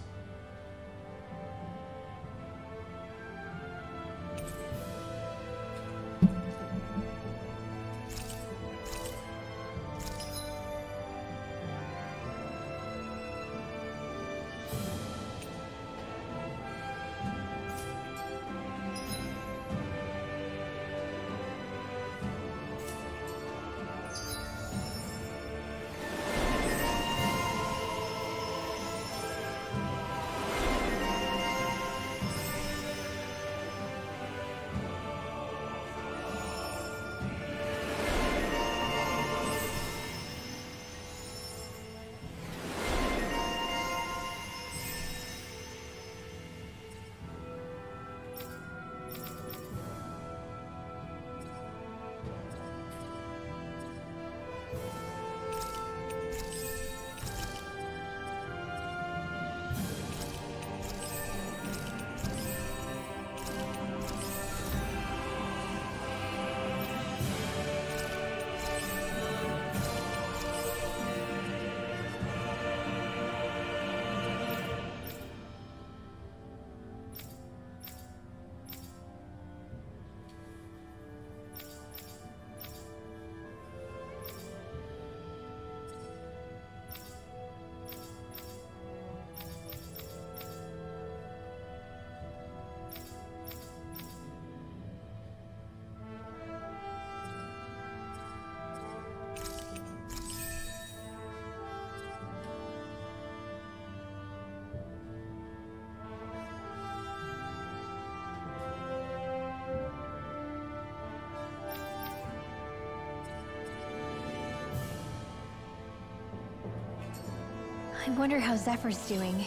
I wonder how Zephyr's doing.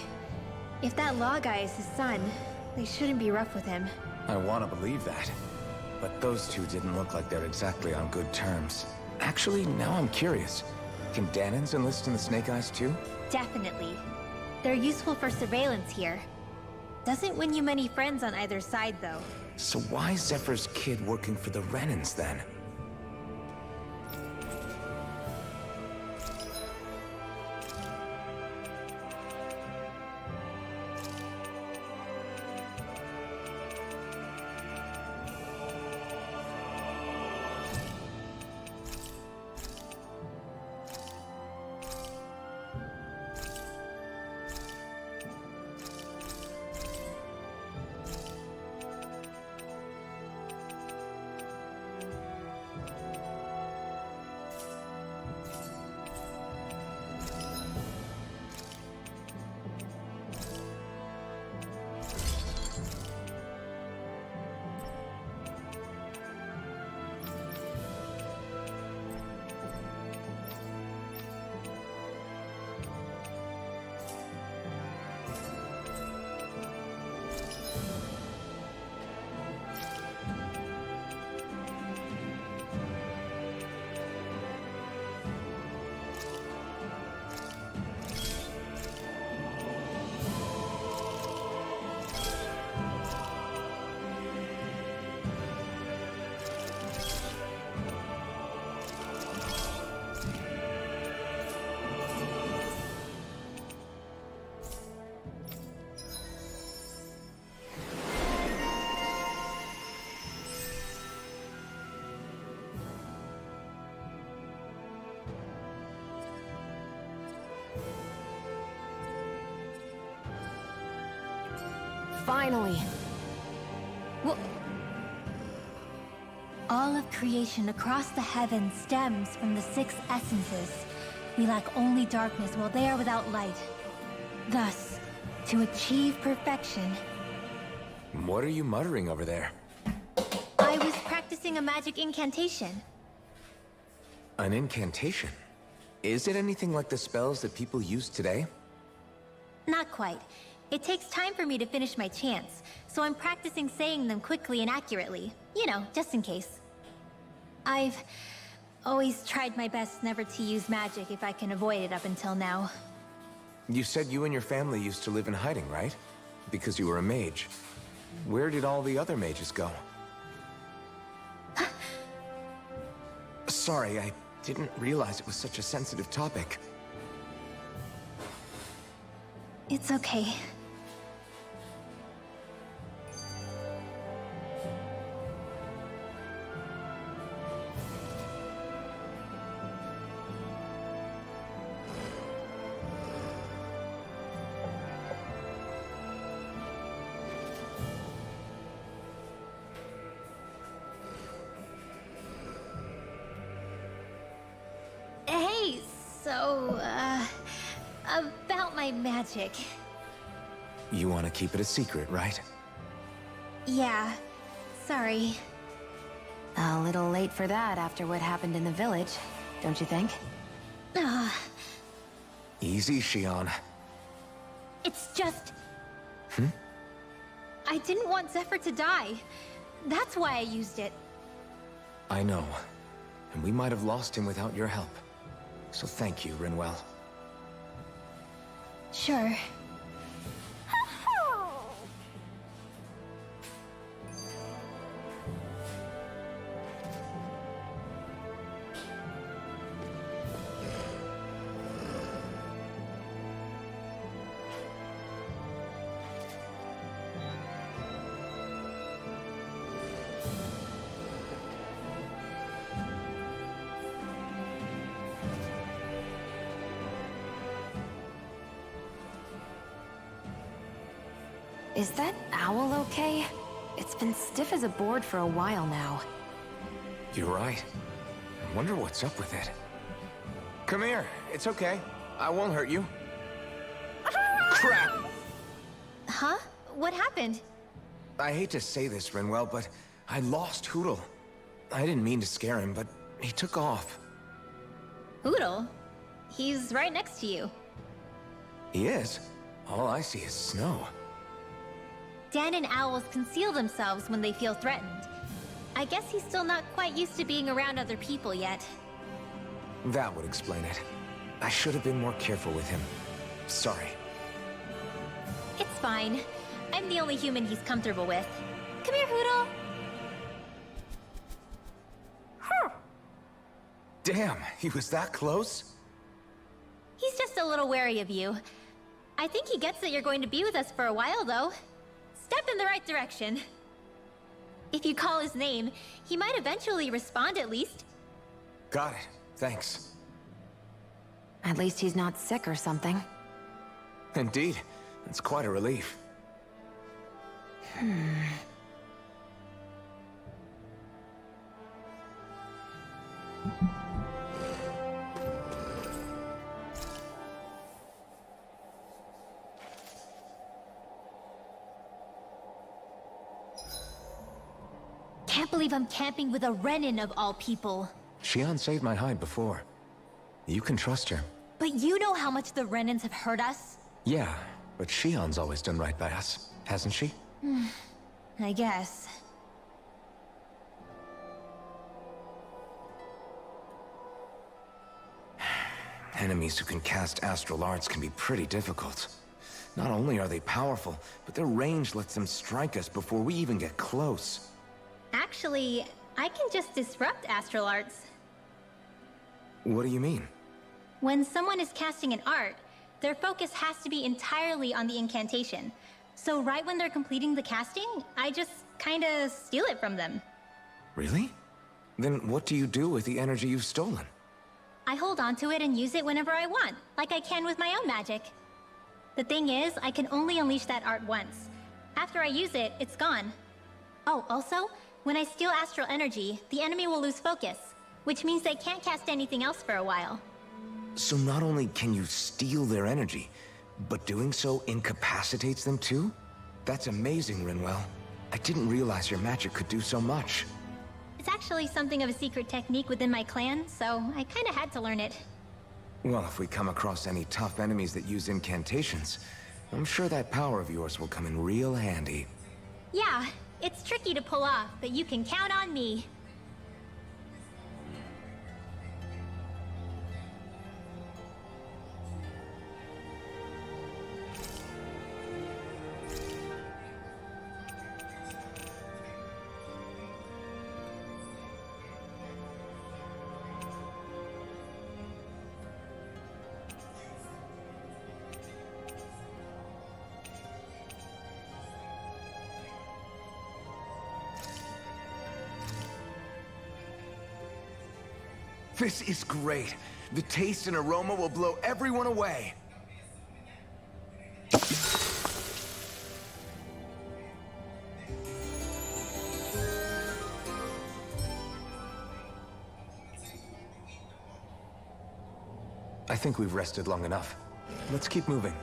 If that Law guy is his son, they shouldn't be rough with him. I want to believe that. But those two didn't look like they're exactly on good terms. Actually, now I'm curious. Can Dahnans enlist in the Snake Eyes too? Definitely. They're useful for surveillance here. Doesn't win you many friends on either side, though. So why is Zephyr's kid working for the Renans then? finally. Well, All of creation across the heavens stems from the six essences. We lack only darkness while they are without light. Thus, to achieve perfection, What are you muttering over there? I was practicing a magic incantation. An incantation? Is it anything like the spells that people use today? Not quite. It takes time for me to finish my chants, so I'm practicing saying them quickly and accurately. You know, just in case. I've always tried my best never to use magic if I can avoid it up until now. You said you and your family used to live in hiding, right? Because you were a mage. Where did all the other mages go? Sorry, I didn't realize it was such a sensitive topic. It's okay. Hey, so, about my magic. You want to keep it a secret, right? Yeah, sorry. a little late for that after what happened in the village, don't you think? Easy, Shion. It's just... I didn't want Zephyr to die. That's why I used it. I know. And we might have lost him without your help. So thank you, Rinwell. Sure. Is that owl okay? It's been stiff as a board for a while now. You're right. I wonder what's up with it. Come here. It's okay. I won't hurt you. Crap! Huh? What happened? I hate to say this, Rinwell, but I lost Hootle. I didn't mean to scare him, but he took off. Hootle? He's right next to you. He is? All I see is snow. Dan and owls conceal themselves when they feel threatened. I guess he's still not quite used to being around other people yet. That would explain it. I should have been more careful with him. Sorry. It's fine. I'm the only human he's comfortable with. Come here, Hootle! Damn, he was that close? He's just a little wary of you. I think he gets that you're going to be with us for a while, though. Step in the right direction. If you call his name, he might eventually respond at least. Got it. Thanks. At least he's not sick or something. Indeed. It's quite a relief. Can't believe I'm camping with a Renin of all people. Shion saved my hide before. You can trust her. But you know how much the Renins have hurt us? Yeah, but Shion's always done right by us, hasn't she? I guess. Enemies who can cast astral arts can be pretty difficult. Not only are they powerful, but their range lets them strike us before we even get close. Actually, I can just disrupt astral arts. What do you mean? When someone is casting an art, their focus has to be entirely on the incantation. So right when they're completing the casting, I just kinda steal it from them. Really? Then what do you do with the energy you've stolen? I hold on to it and use it whenever I want, like I can with my own magic. The thing is, I can only unleash that art once. After I use it, it's gone. Oh, also, when I steal astral energy, the enemy will lose focus, which means they can't cast anything else for a while. So not only can you steal their energy, but doing so incapacitates them too? That's amazing, Rinwell. I didn't realize your magic could do so much. It's actually something of a secret technique within my clan, so I kinda had to learn it. Well, if we come across any tough enemies that use incantations, I'm sure that power of yours will come in real handy. Yeah, it's tricky to pull off, but you can count on me. This is great. The taste and aroma will blow everyone away. I think we've rested long enough. Let's keep moving.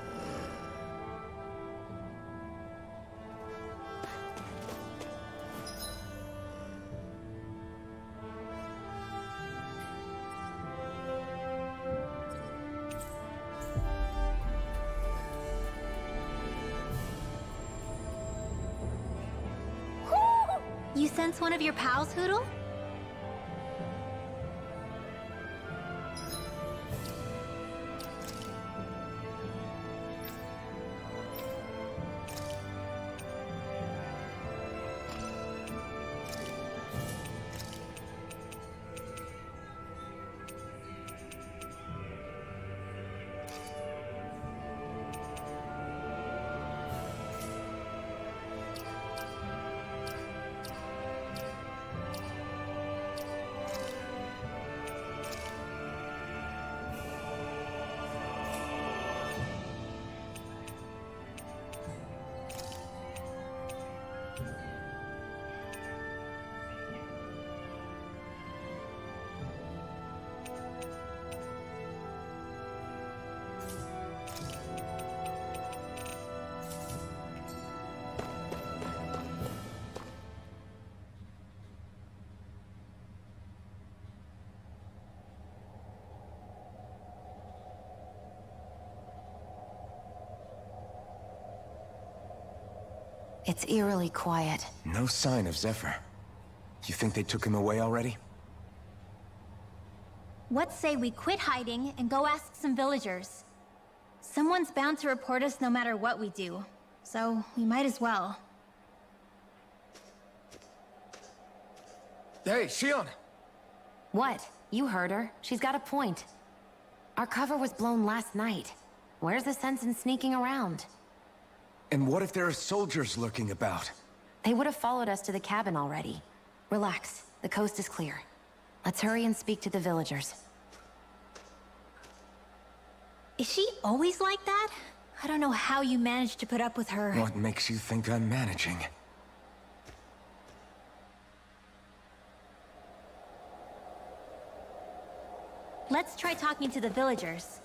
You sense one of your pals, Hootle? It's eerily quiet. No sign of Zephyr. You think they took him away already? What say we quit hiding and go ask some villagers? Someone's bound to report us no matter what we do, so we might as well. Hey, Shion! What? You heard her. She's got a point. Our cover was blown last night. Where's the sense in sneaking around? And what if there are soldiers lurking about? They would have followed us to the cabin already. Relax. The coast is clear. Let's hurry and speak to the villagers. Is she always like that? I don't know how you managed to put up with her. What makes you think I'm managing? Let's try talking to the villagers.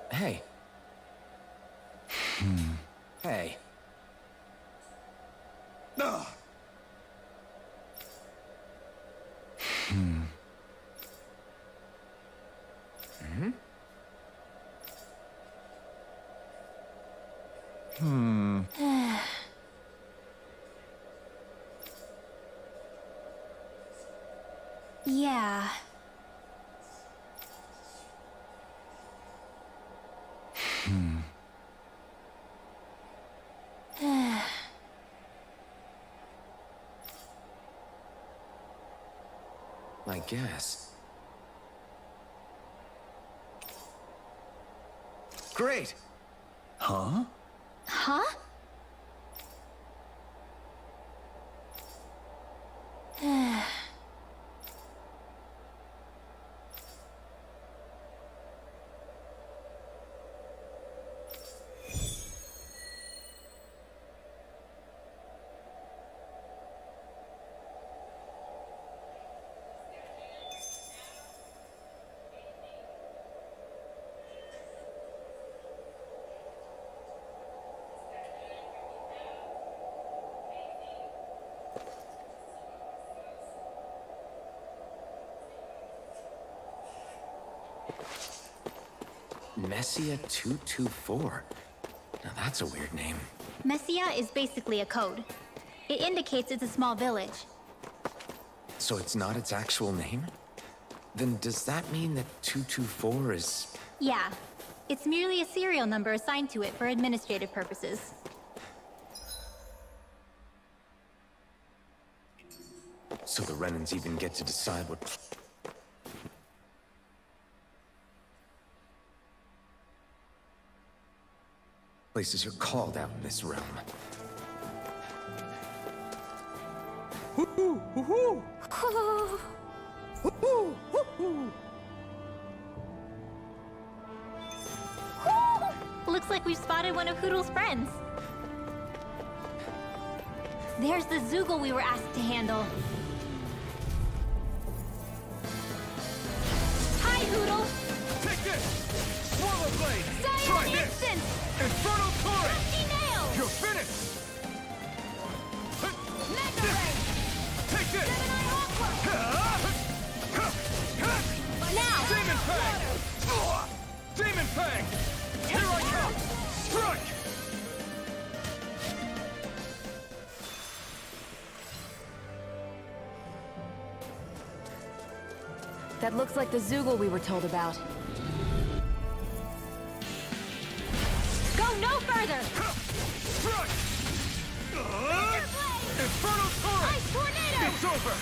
Hey. Hey. Ugh. Yeah. I guess. Great! Huh? Huh? Messia 224. Now that's a weird name. Messia is basically a code. It indicates it's a small village. So it's not its actual name? Then does that mean that 224 is... Yeah. It's merely a serial number assigned to it for administrative purposes. So the Renans even get to decide what... places are called out in this realm. Looks like we've spotted one of Hoodle's friends. There's the Zoogle we were asked to handle. Hi, Hoodle! Take this! Swallow blade! Try Cyan this! Instant! Infernal torrent! Rusty Nail! You're finished! Mega Ray! Take this! Gemini Aqua! Now! Demon Fang! Demon Fang! Here I come! Strike! That looks like the Zoogle we were told about. Go no further! Strike! Infernal torrent! Ice Tornado! It's over!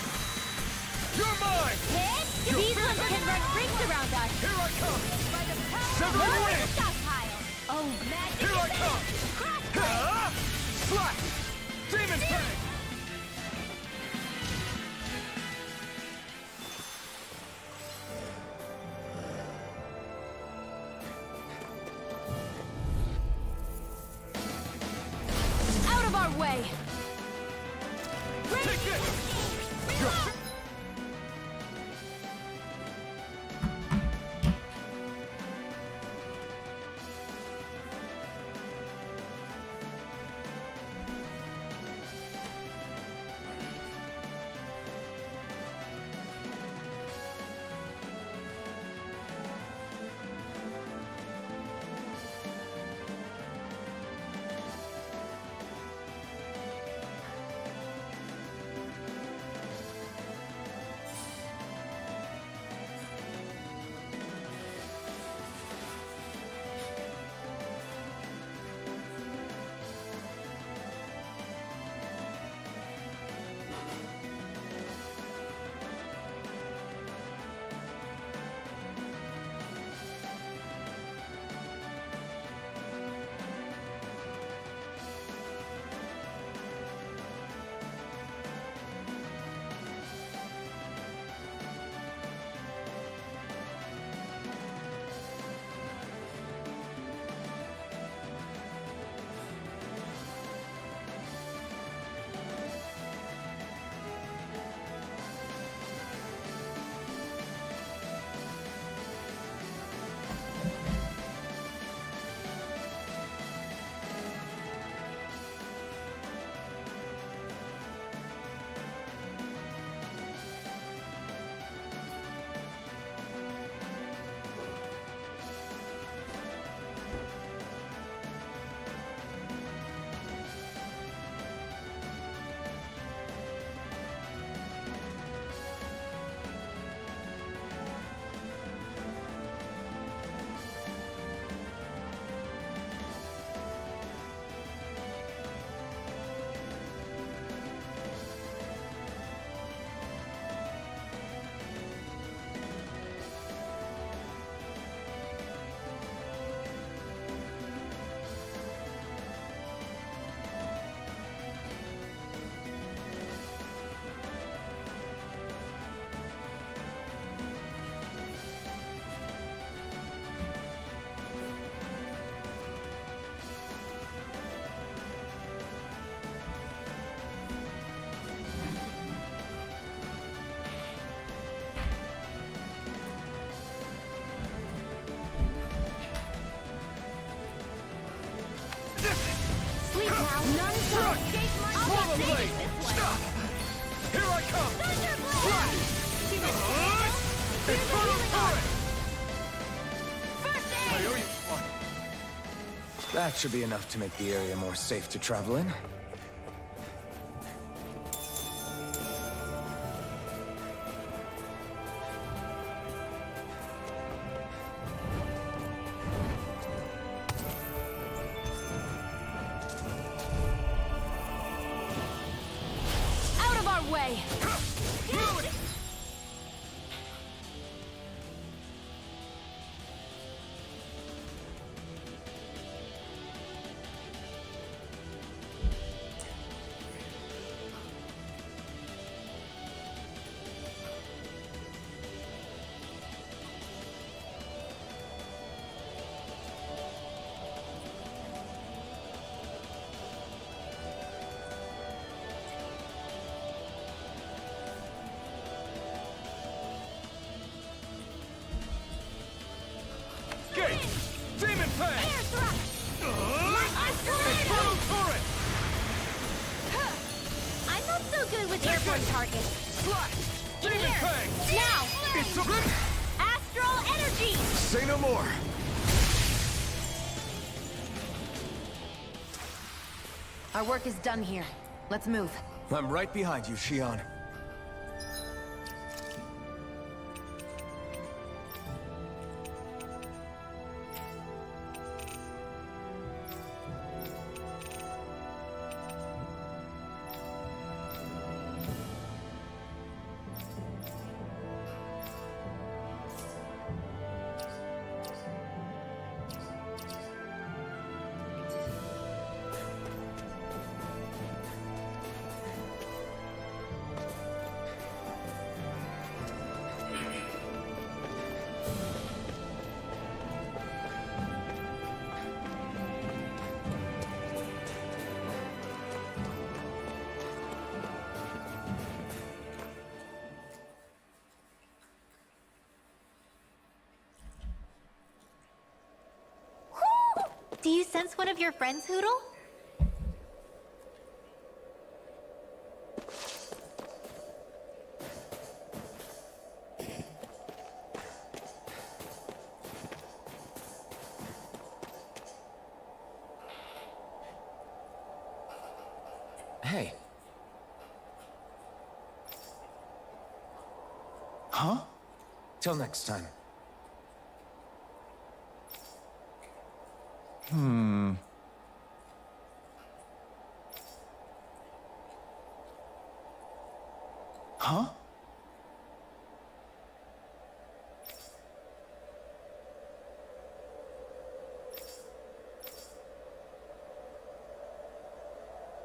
You're mine! These ones can run rings around us! Here I come! Sever Severing the Wing! stockpile! Oh, magic! Here I come! Slash! Demon Fang! Out of our way! Take this! You're... Sleep now! None shall escape my Swallow fate blade! this way! Stop! Here I come! Thunderblade! Infernal torrent! That should be enough to make the area more safe to travel in. Out of our way! Gate! Demon Fang! Air thrust! Infernal Torrent! I'm not so good with airborne targets. Slash! Demon Fang! Now! It's a... Astral energy! Say no more! Our work is done here. Let's move. I'm right behind you, Shion. Do you sense one of your friends, Hootle? Hey. Huh? Till next time. Huh?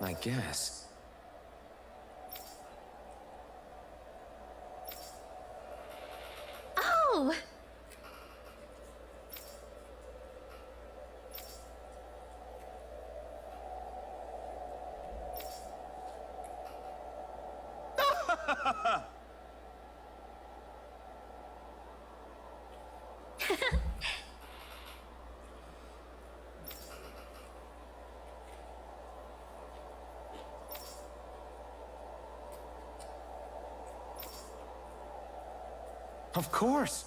I guess. Oh! Of course.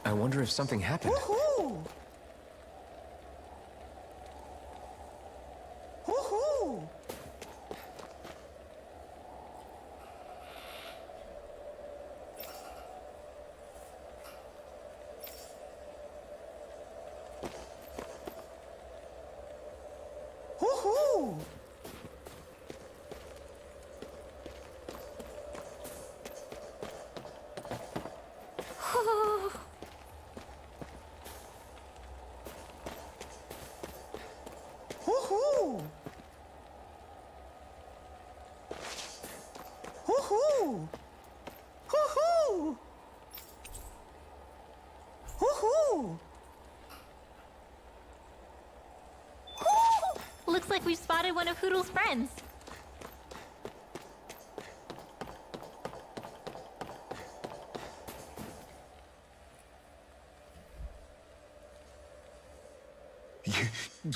I wonder if something happened. Woohoo! Woohoo! Woohoo! Woohoo! Woohoo! Woohoo! like we've spotted one of Hoodle's friends.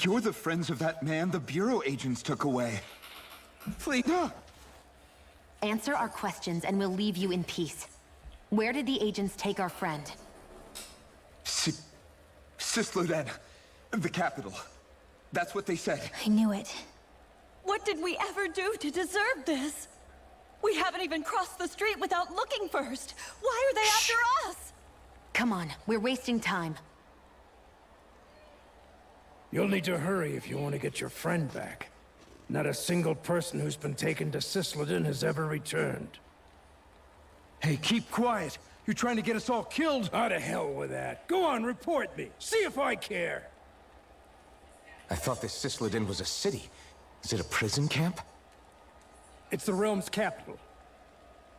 You're the friends of that man the Bureau agents took away. Please. Answer our questions and we'll leave you in peace. Where did the agents take our friend? Sysloden. The capital. That's what they said. I knew it. What did we ever do to deserve this? We haven't even crossed the street without looking first. Why are they after us? Come on, we're wasting time. You'll need to hurry if you want to get your friend back. Not a single person who's been taken to Sysloden has ever returned. Hey, keep quiet. You're trying to get us all killed. Out of hell with that. Go on, report me. See if I care. I thought this Sysloden was a city. Is it a prison camp? It's the realm's capital.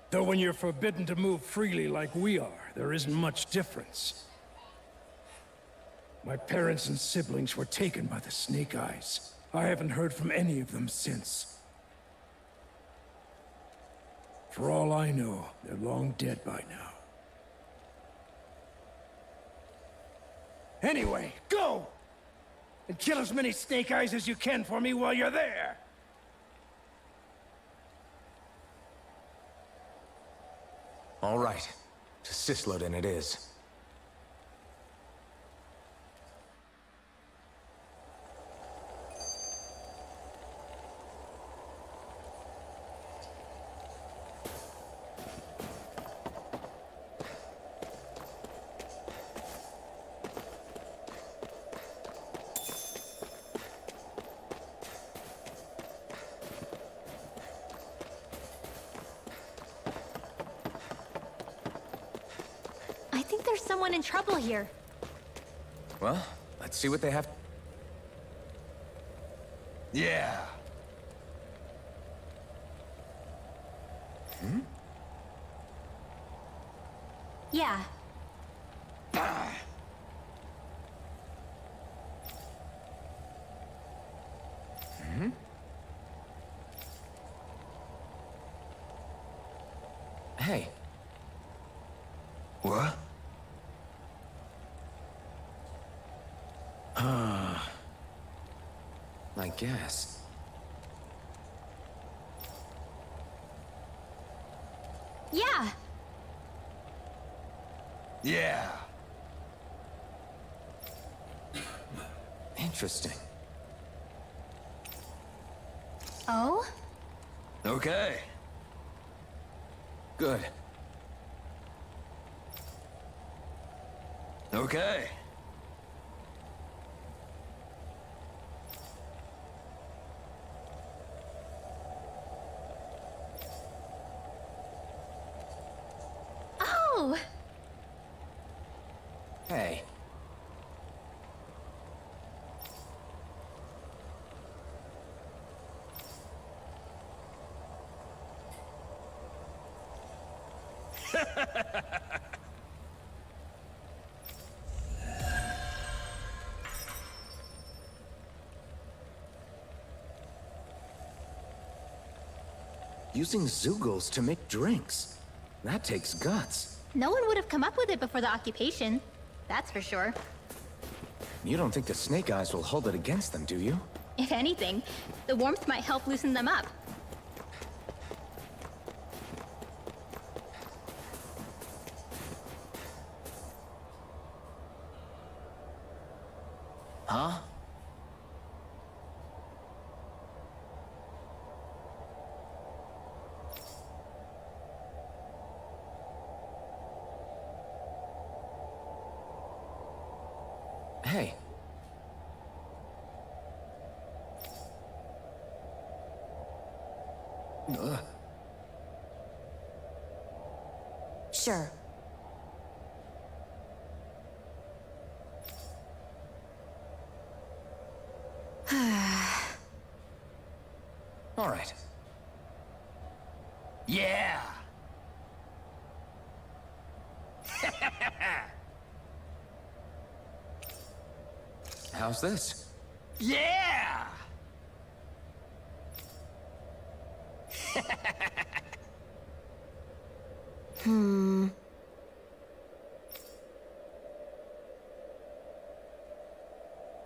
Though when you're forbidden to move freely like we are, there isn't much difference. My parents and siblings were taken by the Snake Eyes. I haven't heard from any of them since. For all I know, they're long dead by now. Anyway, go! And kill as many Snake Eyes as you can for me while you're there! All right. To Sysloden it is. I think there's someone in trouble here. Well, let's see what they have. Yeah. Yeah. Hey. What? I guess. Yeah. Yeah. Interesting. Oh? Okay. Good. Okay. Oh! Hey. Using Zeugles to make drinks. That takes guts. No one would have come up with it before the occupation. That's for sure. You don't think the Snake Eyes will hold it against them, do you? If anything, the warmth might help loosen them up. Huh? Hey. Sure. All right. Yeah. How's this? Yeah.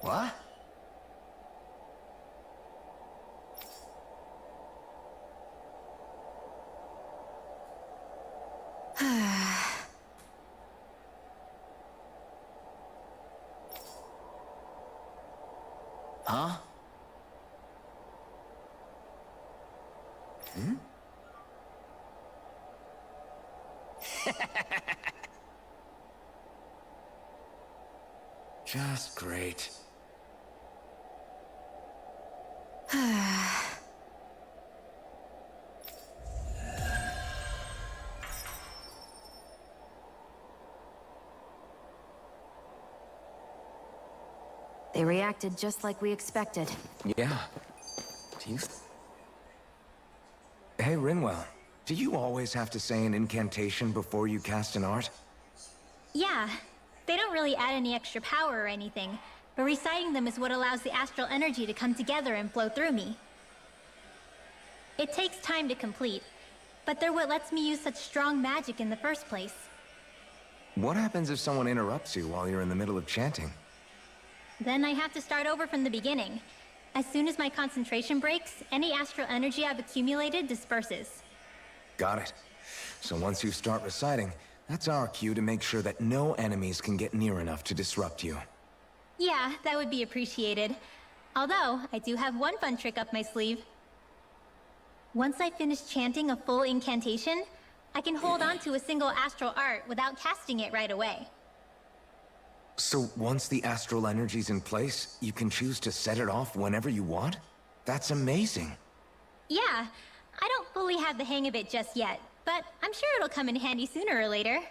What? Huh? Hmm? Just great. They reacted just like we expected. Yeah. Do you... Hey, Rinwell. Do you always have to say an incantation before you cast an art? Yeah, they don't really add any extra power or anything, but reciting them is what allows the astral energy to come together and flow through me. It takes time to complete, but they're what lets me use such strong magic in the first place. What happens if someone interrupts you while you're in the middle of chanting? Then I have to start over from the beginning. As soon as my concentration breaks, any astral energy I've accumulated disperses. Got it. So once you start reciting, that's our cue to make sure that no enemies can get near enough to disrupt you. Yeah, that would be appreciated. Although, I do have one fun trick up my sleeve. Once I finish chanting a full incantation, I can hold on to a single astral art without casting it right away. So once the astral energy's in place, you can choose to set it off whenever you want? That's amazing. Yeah, I don't fully have the hang of it just yet, but I'm sure it'll come in handy sooner or later.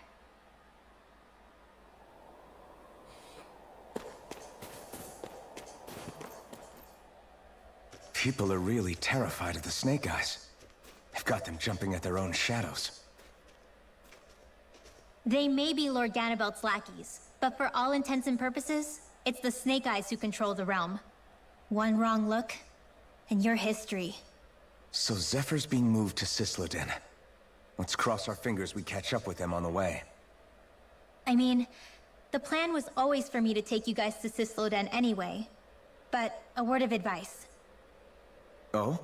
People are really terrified of the Snake Eyes. They've got them jumping at their own shadows. They may be Lord Ganabelt's lackeys, but for all intents and purposes, it's the Snake Eyes who control the realm. One wrong look, and your history. So Zephyr's being moved to Cisloden. Let's cross our fingers we catch up with them on the way. I mean, the plan was always for me to take you guys to Cisloden anyway. But a word of advice. Oh?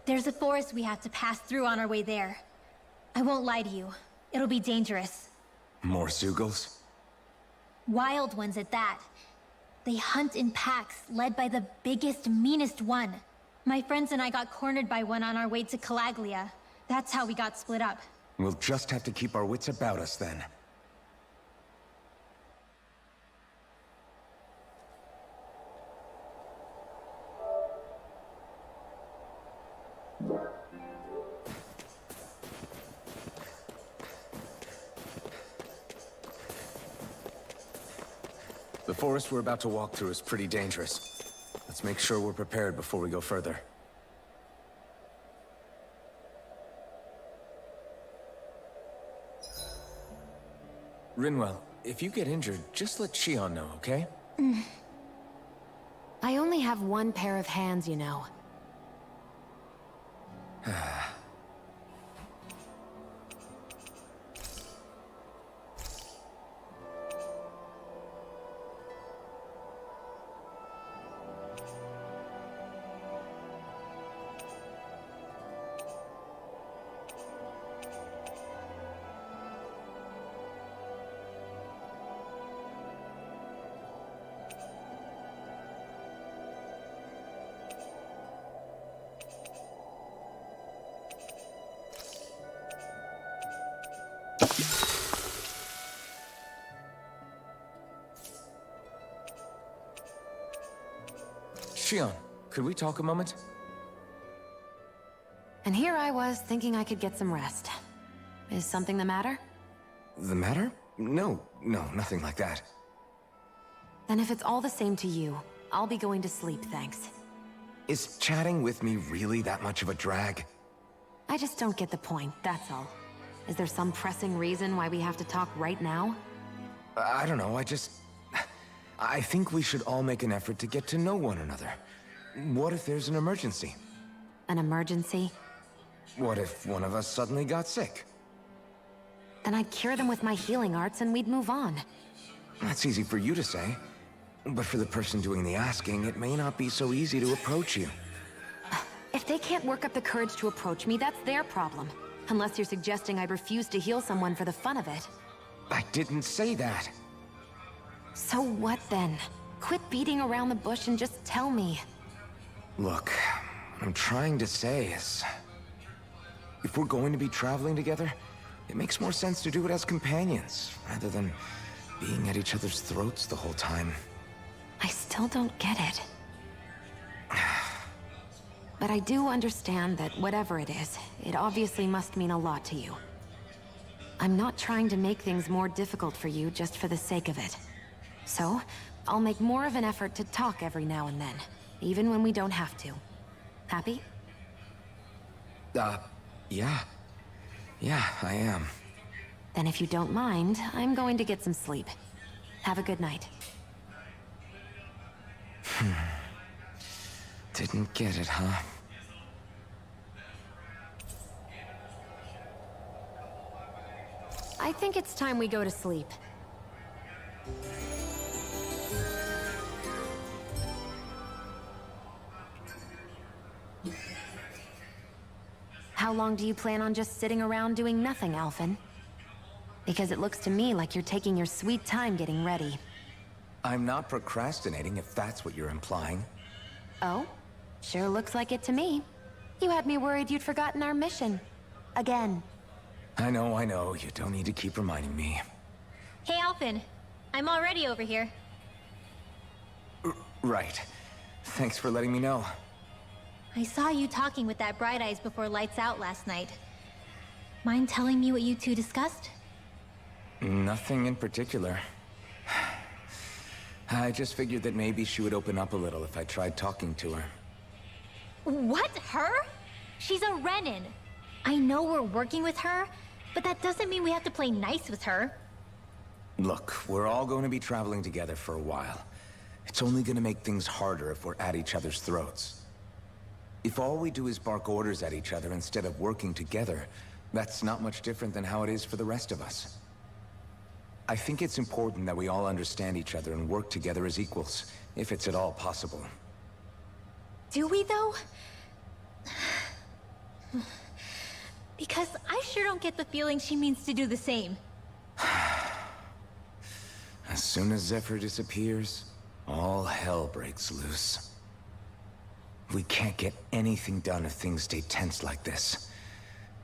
There's a forest we have to pass through on our way there. I won't lie to you. It'll be dangerous. More Zeugles? Wild ones at that. They hunt in packs, led by the biggest, meanest one. My friends and I got cornered by one on our way to Calaglia. That's how we got split up. We'll just have to keep our wits about us then. The forest we're about to walk through is pretty dangerous. Let's make sure we're prepared before we go further. Rinwell, if you get injured, just let Shion know, okay? I only have one pair of hands, you know. Shion, could we talk a moment? And here I was thinking I could get some rest. Is something the matter? The matter? No, nothing like that. Then if it's all the same to you, I'll be going to sleep, thanks. Is chatting with me really that much of a drag? I just don't get the point, that's all. Is there some pressing reason why we have to talk right now? I don't know, I think we should all make an effort to get to know one another. What if there's an emergency? An emergency? What if one of us suddenly got sick? Then I'd cure them with my healing arts and we'd move on. That's easy for you to say. But for the person doing the asking, it may not be so easy to approach you. If they can't work up the courage to approach me, that's their problem. Unless you're suggesting I refuse to heal someone for the fun of it. I didn't say that. So what then? Quit beating around the bush and just tell me. Look, what I'm trying to say is... if we're going to be traveling together, it makes more sense to do it as companions, rather than being at each other's throats the whole time. I still don't get it. But I do understand that whatever it is, it obviously must mean a lot to you. I'm not trying to make things more difficult for you just for the sake of it. So, I'll make more of an effort to talk every now and then, even when we don't have to. Happy? Yeah. Yeah, I am. Then if you don't mind, I'm going to get some sleep. Have a good night. Didn't get it, huh? I think it's time we go to sleep. How long do you plan on just sitting around doing nothing, Alphen? Because it looks to me like you're taking your sweet time getting ready. I'm not procrastinating, if that's what you're implying. Oh? Sure looks like it to me. You had me worried you'd forgotten our mission. Again. I know. You don't need to keep reminding me. Hey, Alphen. I'm already over here. Right. Thanks for letting me know. I saw you talking with that Bright Eyes before lights out last night. Mind telling me what you two discussed? Nothing in particular. I just figured that maybe she would open up a little if I tried talking to her. What? Her? She's a Renin. I know we're working with her, but that doesn't mean we have to play nice with her. Look, we're all going to be traveling together for a while. It's only going to make things harder if we're at each other's throats. If all we do is bark orders at each other instead of working together, that's not much different than how it is for the rest of us. I think it's important that we all understand each other and work together as equals, if it's at all possible. Do we, though? Because I sure don't get the feeling she means to do the same. As soon as Zephyr disappears, all hell breaks loose. We can't get anything done if things stay tense like this.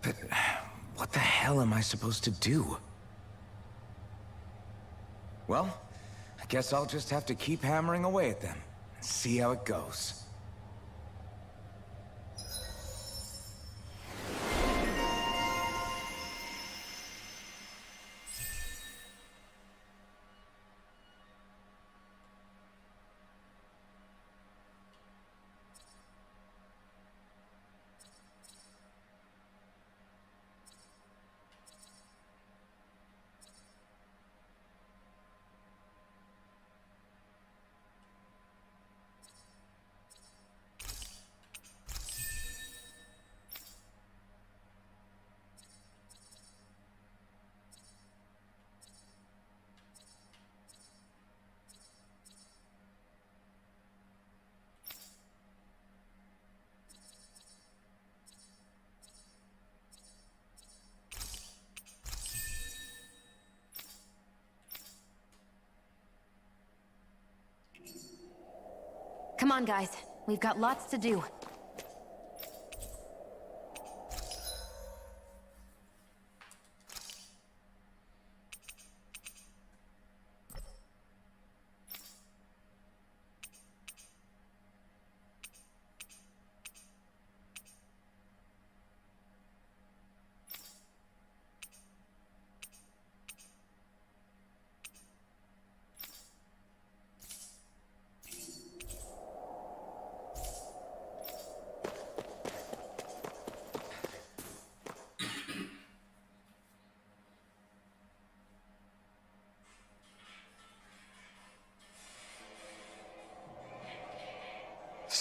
But what the hell am I supposed to do? Well, I guess I'll just have to keep hammering away at them and see how it goes. Come on, guys. We've got lots to do.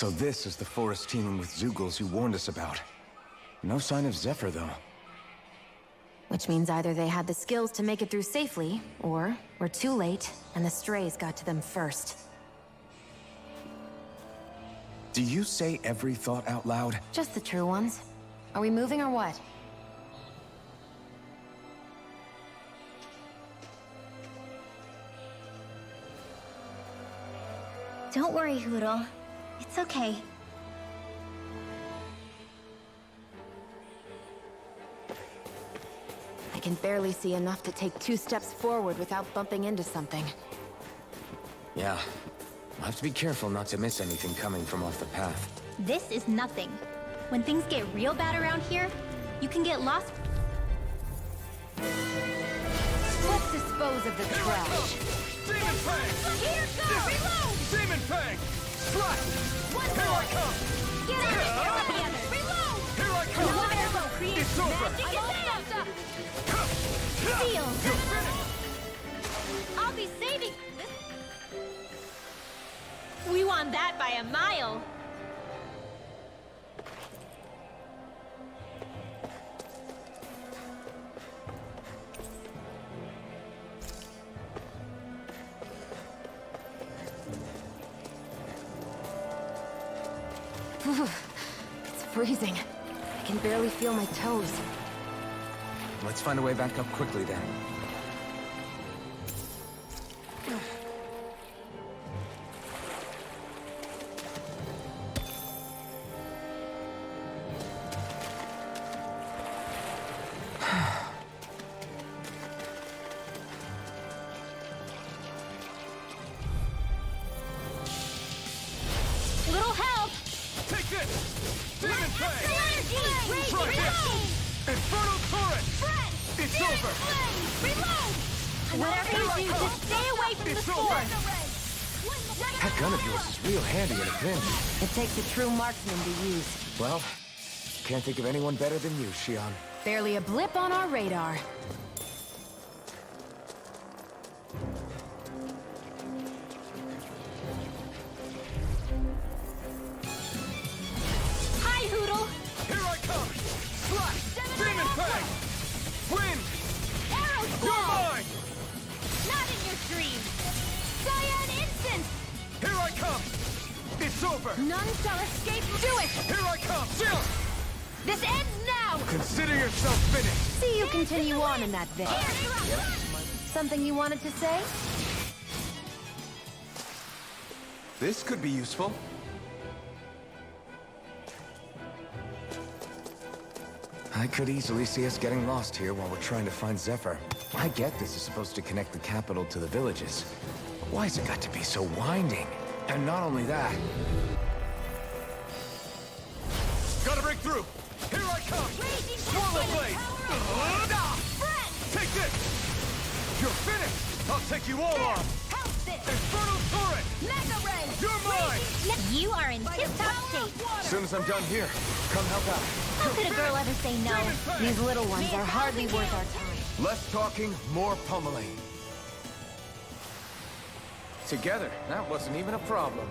So this is the forest teeming with Zeugles you warned us about. No sign of Zephyr, though. Which means either they had the skills to make it through safely, or we're too late, and the strays got to them first. Do you say every thought out loud? Just the true ones. Are we moving or what? Don't worry, Hootle. It's okay. I can barely see enough to take 2 steps forward without bumping into something. Yeah. I'll have to be careful not to miss anything coming from off the path. This is nothing. When things get real bad around here, you can get lost. Let's dispose of the trash. Demon Fang! Here goes! Reload! Demon Fang! Strike! Here I come! Get out of here together! Reload! Here I come! Another arrow creates It's over! magic and Seal! You're finished! I'll be saving this. We won that by a mile. It's freezing. I can barely feel my toes. Let's find a way back up quickly, then. Little help! Take this! Demon Fang! Energy! Try this! Reload! Infernal Torrent! Fred! It's Demon over! Flame! Reload! Whatever Here I you do, come. just stay away from the It's sword! over. That gun of yours is real handy in a pinch. It takes a true marksman to use. Well, can't think of anyone better than you, Shion. Barely a blip on our radar. Hi, Hootle! Here I come! Slash! Demon Fang! Wind! Arrow You're Claw! mine! Not in your dreams! Cyan Instant! Here I come! It's over! None shall escape. Do it! Here I come! Chill! This ends now! Consider yourself finished! See you continue on in that vein. Something you wanted to say? This could be useful. I could easily see us getting lost here while we're trying to find Zephyr. I get this is supposed to connect the capital to the villages. But why's it got to be so winding? And not only that... Gotta break through! Here I come! Swallow Blade! Take this! You're finished! I'll take you all on! Infernal Torrent! Mega Ray! You're mine! You are in tip-top shape! As soon as I'm done here, come help out. How could a girl ever say no? These little ones are hardly worth our time. Less talking, more pummeling. Together, that wasn't even a problem.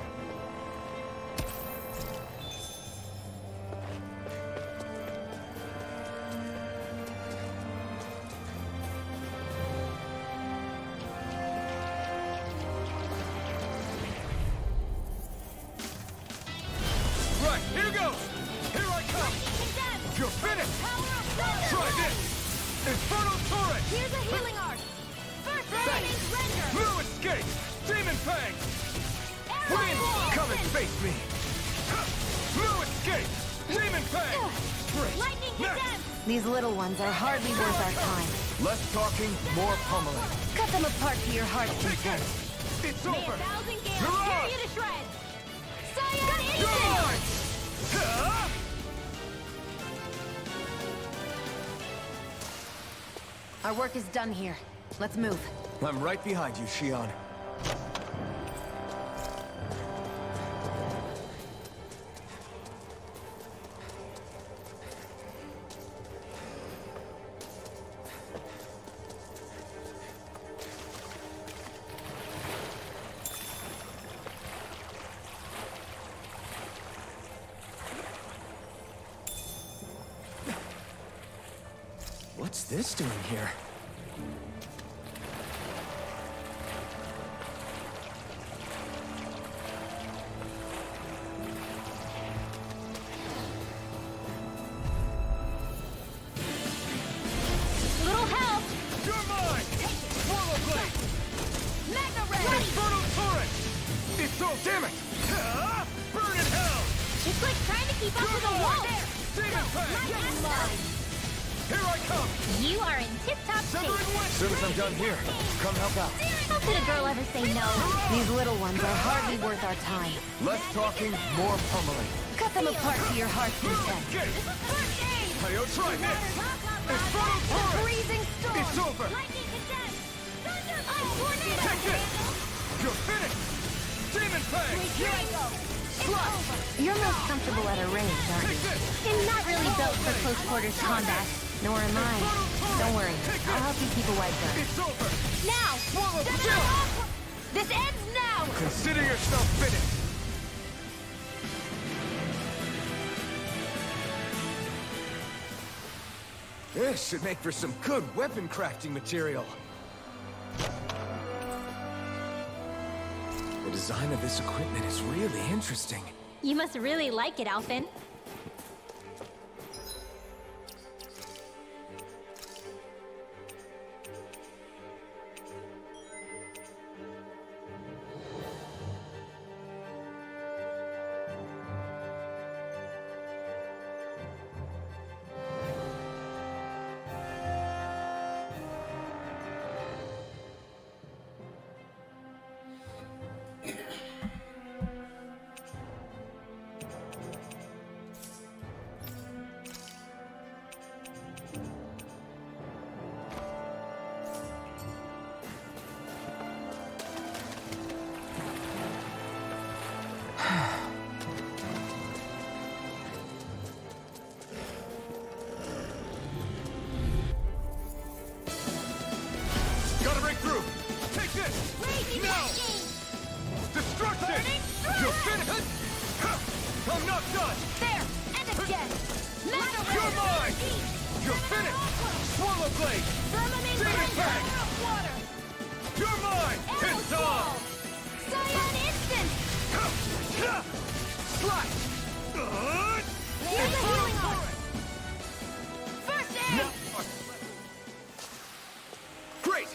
Right, here goes! Here I come! You're finished! Try this! Infernal Torrent! Here's a healing art! First aid is render! Blue Escape! Demon Fang! Arrow Wind! Claw! Come and face me! Blue Escape! Demon Fang! Break! Lightning Next! condemned! These little ones are hardly worth our time. Less talking, more pummeling. Cut them apart to your heart's Take content. this! It's May over! 1,000 gales You're tear on! you to shreds! Cyan You're Instant! mine! Huh? Our work is done here. Let's move. I'm right behind you, Shion. What's this doing here? Little help! You're mine! Swallow blade! Mega Ray! Infernal torrent! It's so damn it! Burn in hell! It's like trying to keep up with a wall! Demon fang! Here I come! You are in tip-top shape! Severing As soon as I'm done here, come help out. How could a girl ever say no? These little ones are hardly worth our time. Less talking, more pummeling. Cut them apart to your heart's content. Get! First aid! Hayo, try this! Infernal A torrent! freezing storm! It's over! Lightning condensed! Thunderbolt! Tornado! Take this! You're finished! Demon fang! Here I go! You're most comfortable at a range, aren't Take you? this! I'm not really built for close quarters combat. Nor am I. Don't worry. I'll help you keep a wide berth. It's over! Now! Swallow chill! This ends now! Consider yourself finished! This should make for some good weapon crafting material. The design of this equipment is really interesting. You must really like it, Alphen. Gotta break through! Take this! Now! Destruction! You're finished! I'm not done! There! And again! Mega Ray! You're mine! You're finished! Swallow blade! Firmament Demon Ray! fang! Power of water! You're mine! It's on! Scion Instant! Slash! Here's a healing arm! First aid! Great!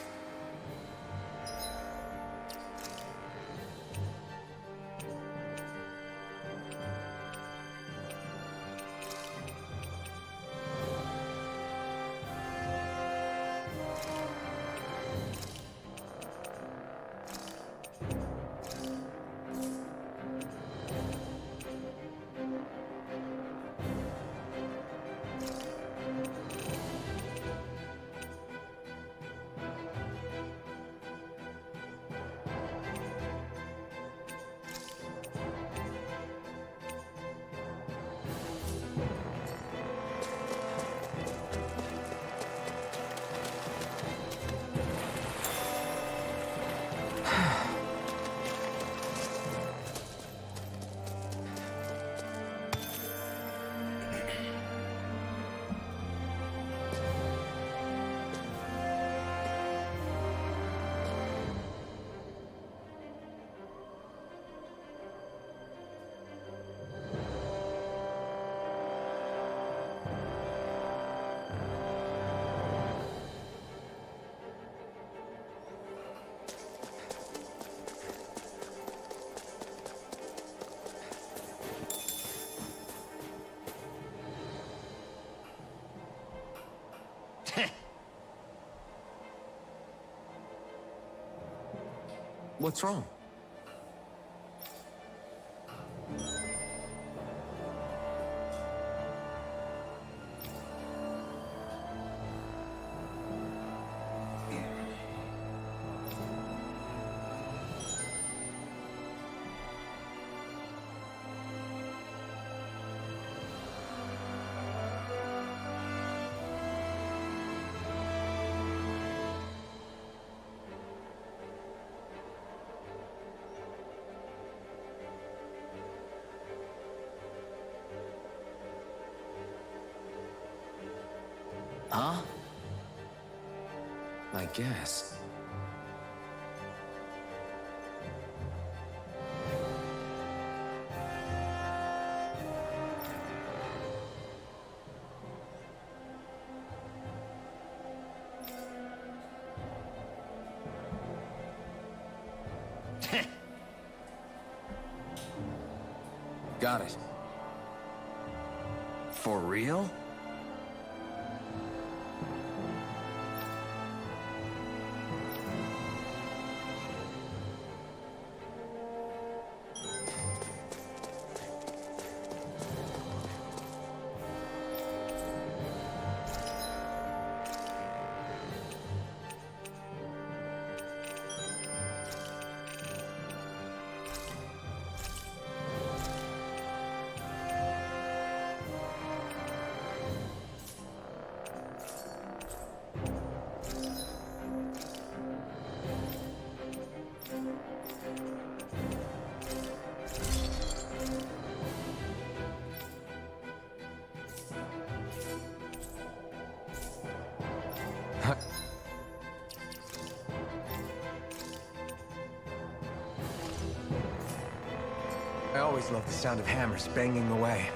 What's wrong? Huh? I guess. Got it. For real? I always love the sound of hammers banging away.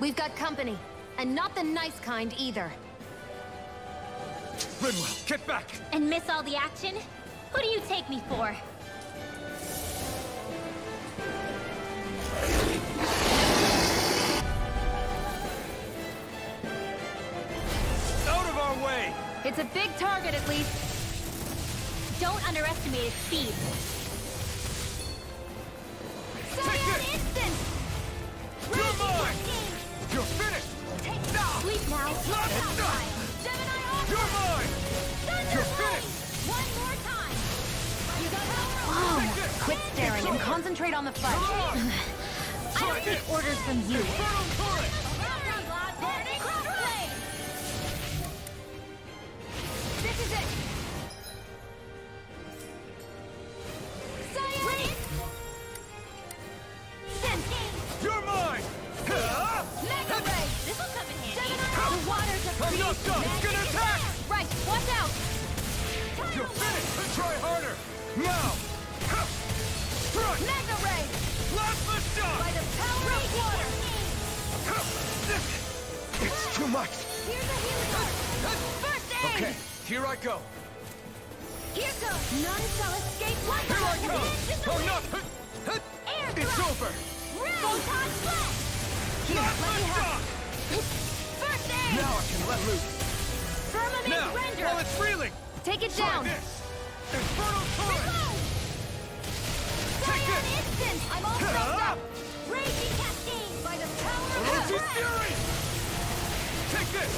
We've got company, and not the nice kind either. Rinwell, get back! And miss all the action? Who do you take me for? Out of our way! It's a big target, at least. Don't underestimate its speed. Take it! Instant! You're mine! You're finished! Sleep now. You're mine! You're finished! One more time. You got Whoa! Quit staring and concentrate on the fight. I don't take orders from you. Infernal Torrent! This is it. You're mine! Mega Ray! This'll come in handy. The waters are I'm not done! It's gonna attack! Right, watch out! You're finished! Try harder! Now! Strike! Mega Ray! Plasma shot! By the power of water! It's too much! Here's a healing art! First aid! Okay, here I go! Here goes! None shall escape my Here I come! Oh no! Air It's thrust! over! Photon flash! Here, let me help! First aid! Now I can let loose! Firmament Now, render! while it's reeling! Take it Try down. this! Infernal Torrent! Reload! Take Scion it! instant! I'm all soaked up! Raging cascade! By the power of Orochi's breath! Fury! Take this!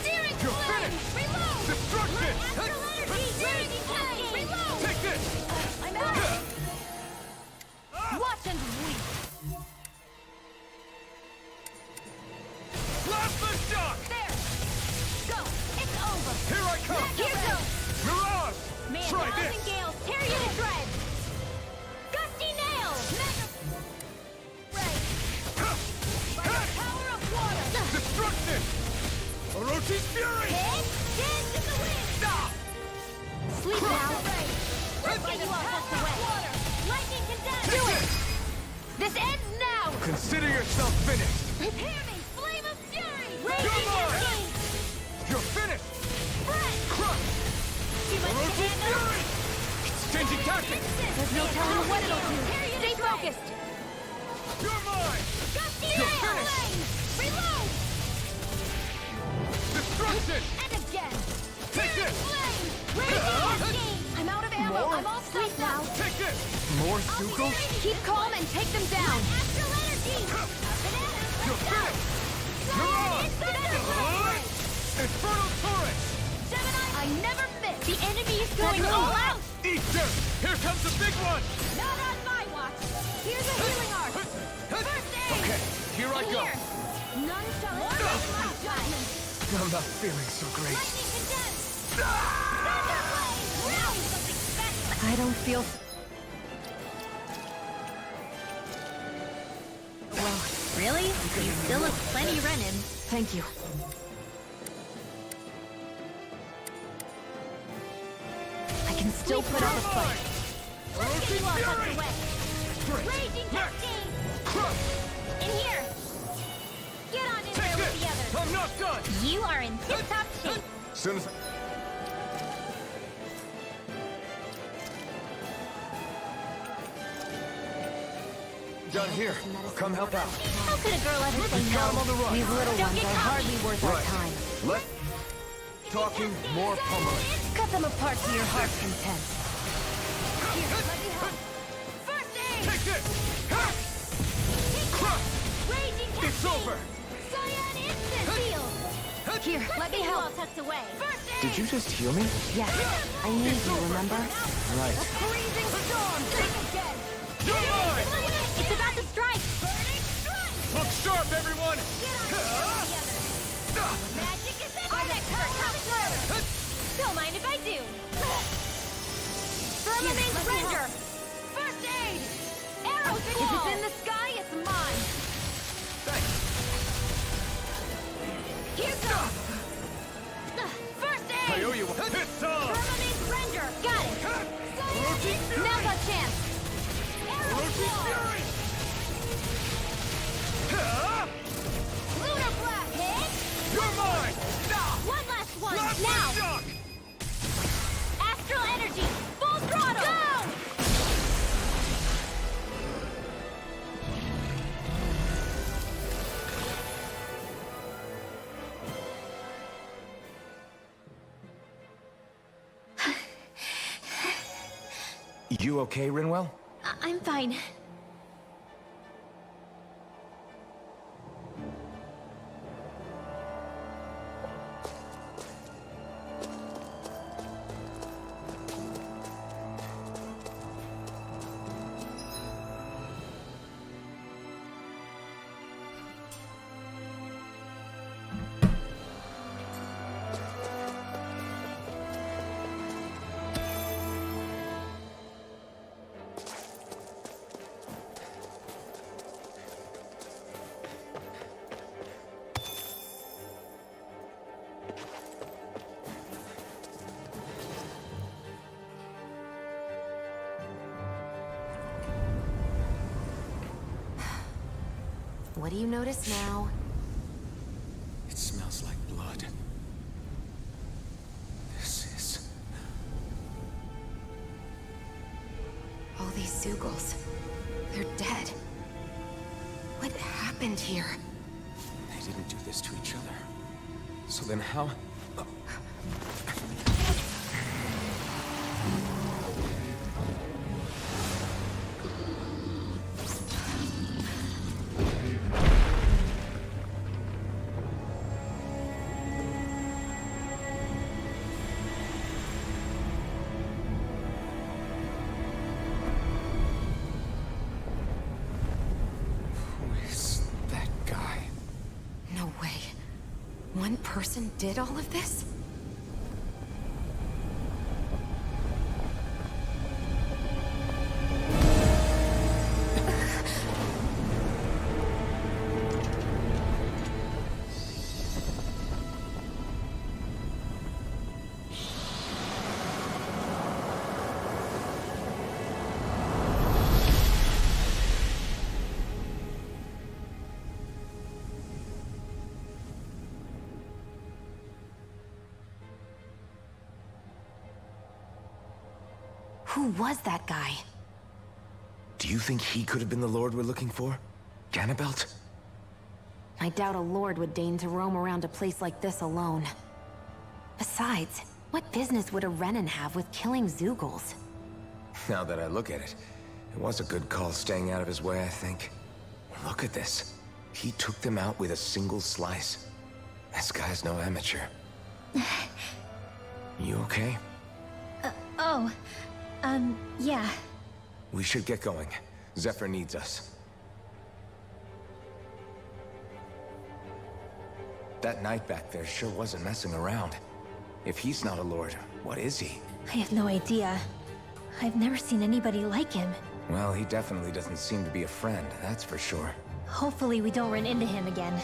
Steering You're flame! finished! Reload! Destruction! Astral energy! Raging cascade! Reload! Take this! I'm out! Watch and weep! Plasma shot! There! Go! It's over! Here I come! Here goes! Mirage! May a Try thousand this! gales tear you to shreds! Gusty nails! Mega Orochi's Fury! Dance in the wind! Stop! Sleep now. Let's get you all tucked away. Lightning condensed. Do it! This ends now! Consider yourself finished! Prepare me! Flame of fury! You're Raging mine! cascade! You're finished! Fresh! Crush! Too much to Orochi's handle? Fury! Changing tactics! There's no telling what it'll do. Stay focused! You're mine! Gusty You're gale! finished! Reload! Destruction! And again! Take this! Flame! Raging cascade! I'm out of ammo. More? I'm all stuffed now. Take this! More Sukos? Keep calm and take them down. Astral energy! You're finished! You're on! Infernal Torrent! I never miss! The enemy is going all out! Eat dirt! Here comes the big one! Not on my watch! Here's a healing arc! First aid! Okay, here I go! Here! None shall escape my judgment! I'm not feeling so great. Lightning condensed! Thunderblade! Now something special! I don't feel... Well, really? You still look plenty running. Thank you. I can still put up a fight. Let's get you all tucked Fury! away! Raging cascade! Crush! In here! Get on in Take there with this! the others! I'm not done! You are in tip-top shape! Soon as... Done here. Come help out. How could a girl ever say Got him no? on the run! These little Don't ones get are cocky. hardly worth our Right. time. Let... Talking, more pummeling. Cut them apart to your heart's content. First aid! Take this! Ha! Crush! Raging cascade! It's over! Cyan instant field! Here, let me Get you all help. tucked away! First aid! Did you just heal me? Yes, I need you, remember? Right. Freezing storm! Take again! You're mine! It's about to strike! Burning strike! Look sharp, everyone! Magic is in my expert! Don't mind if I do! Firmament render! First aid! Arrow If it's in the sky, it's mine. Here goes! First I aid! owe you one. It's on! Firmament render! Got it! Orochi's Fury! Now's our chance! Arrow Orochi's claw! Fury! Ha! Lunar blast! Hit! You're mine! One last one! Last now! shock! Astral energy! Full throttle! Go! You okay, Rinwell? I'm fine. What do you notice now? It smells like blood. This is... All these Zugals. They're dead. What happened here? They didn't do this to each other. So then how... Who is that guy? No way. One person did all of this? Who was that guy? Do you think he could have been the Lord we're looking for? Ganabelt? I doubt a lord would deign to roam around a place like this alone. Besides, what business would a Renan have with killing Zeugles? Now that I look at it, it was a good call staying out of his way, I think. Look at this. He took them out with a single slice. This guy's no amateur. You okay? Yeah. We should get going. Zephyr needs us. That knight back there sure wasn't messing around. If he's not a lord, what is he? I have no idea. I've never seen anybody like him. Well, he definitely doesn't seem to be a friend, that's for sure. Hopefully we don't run into him again.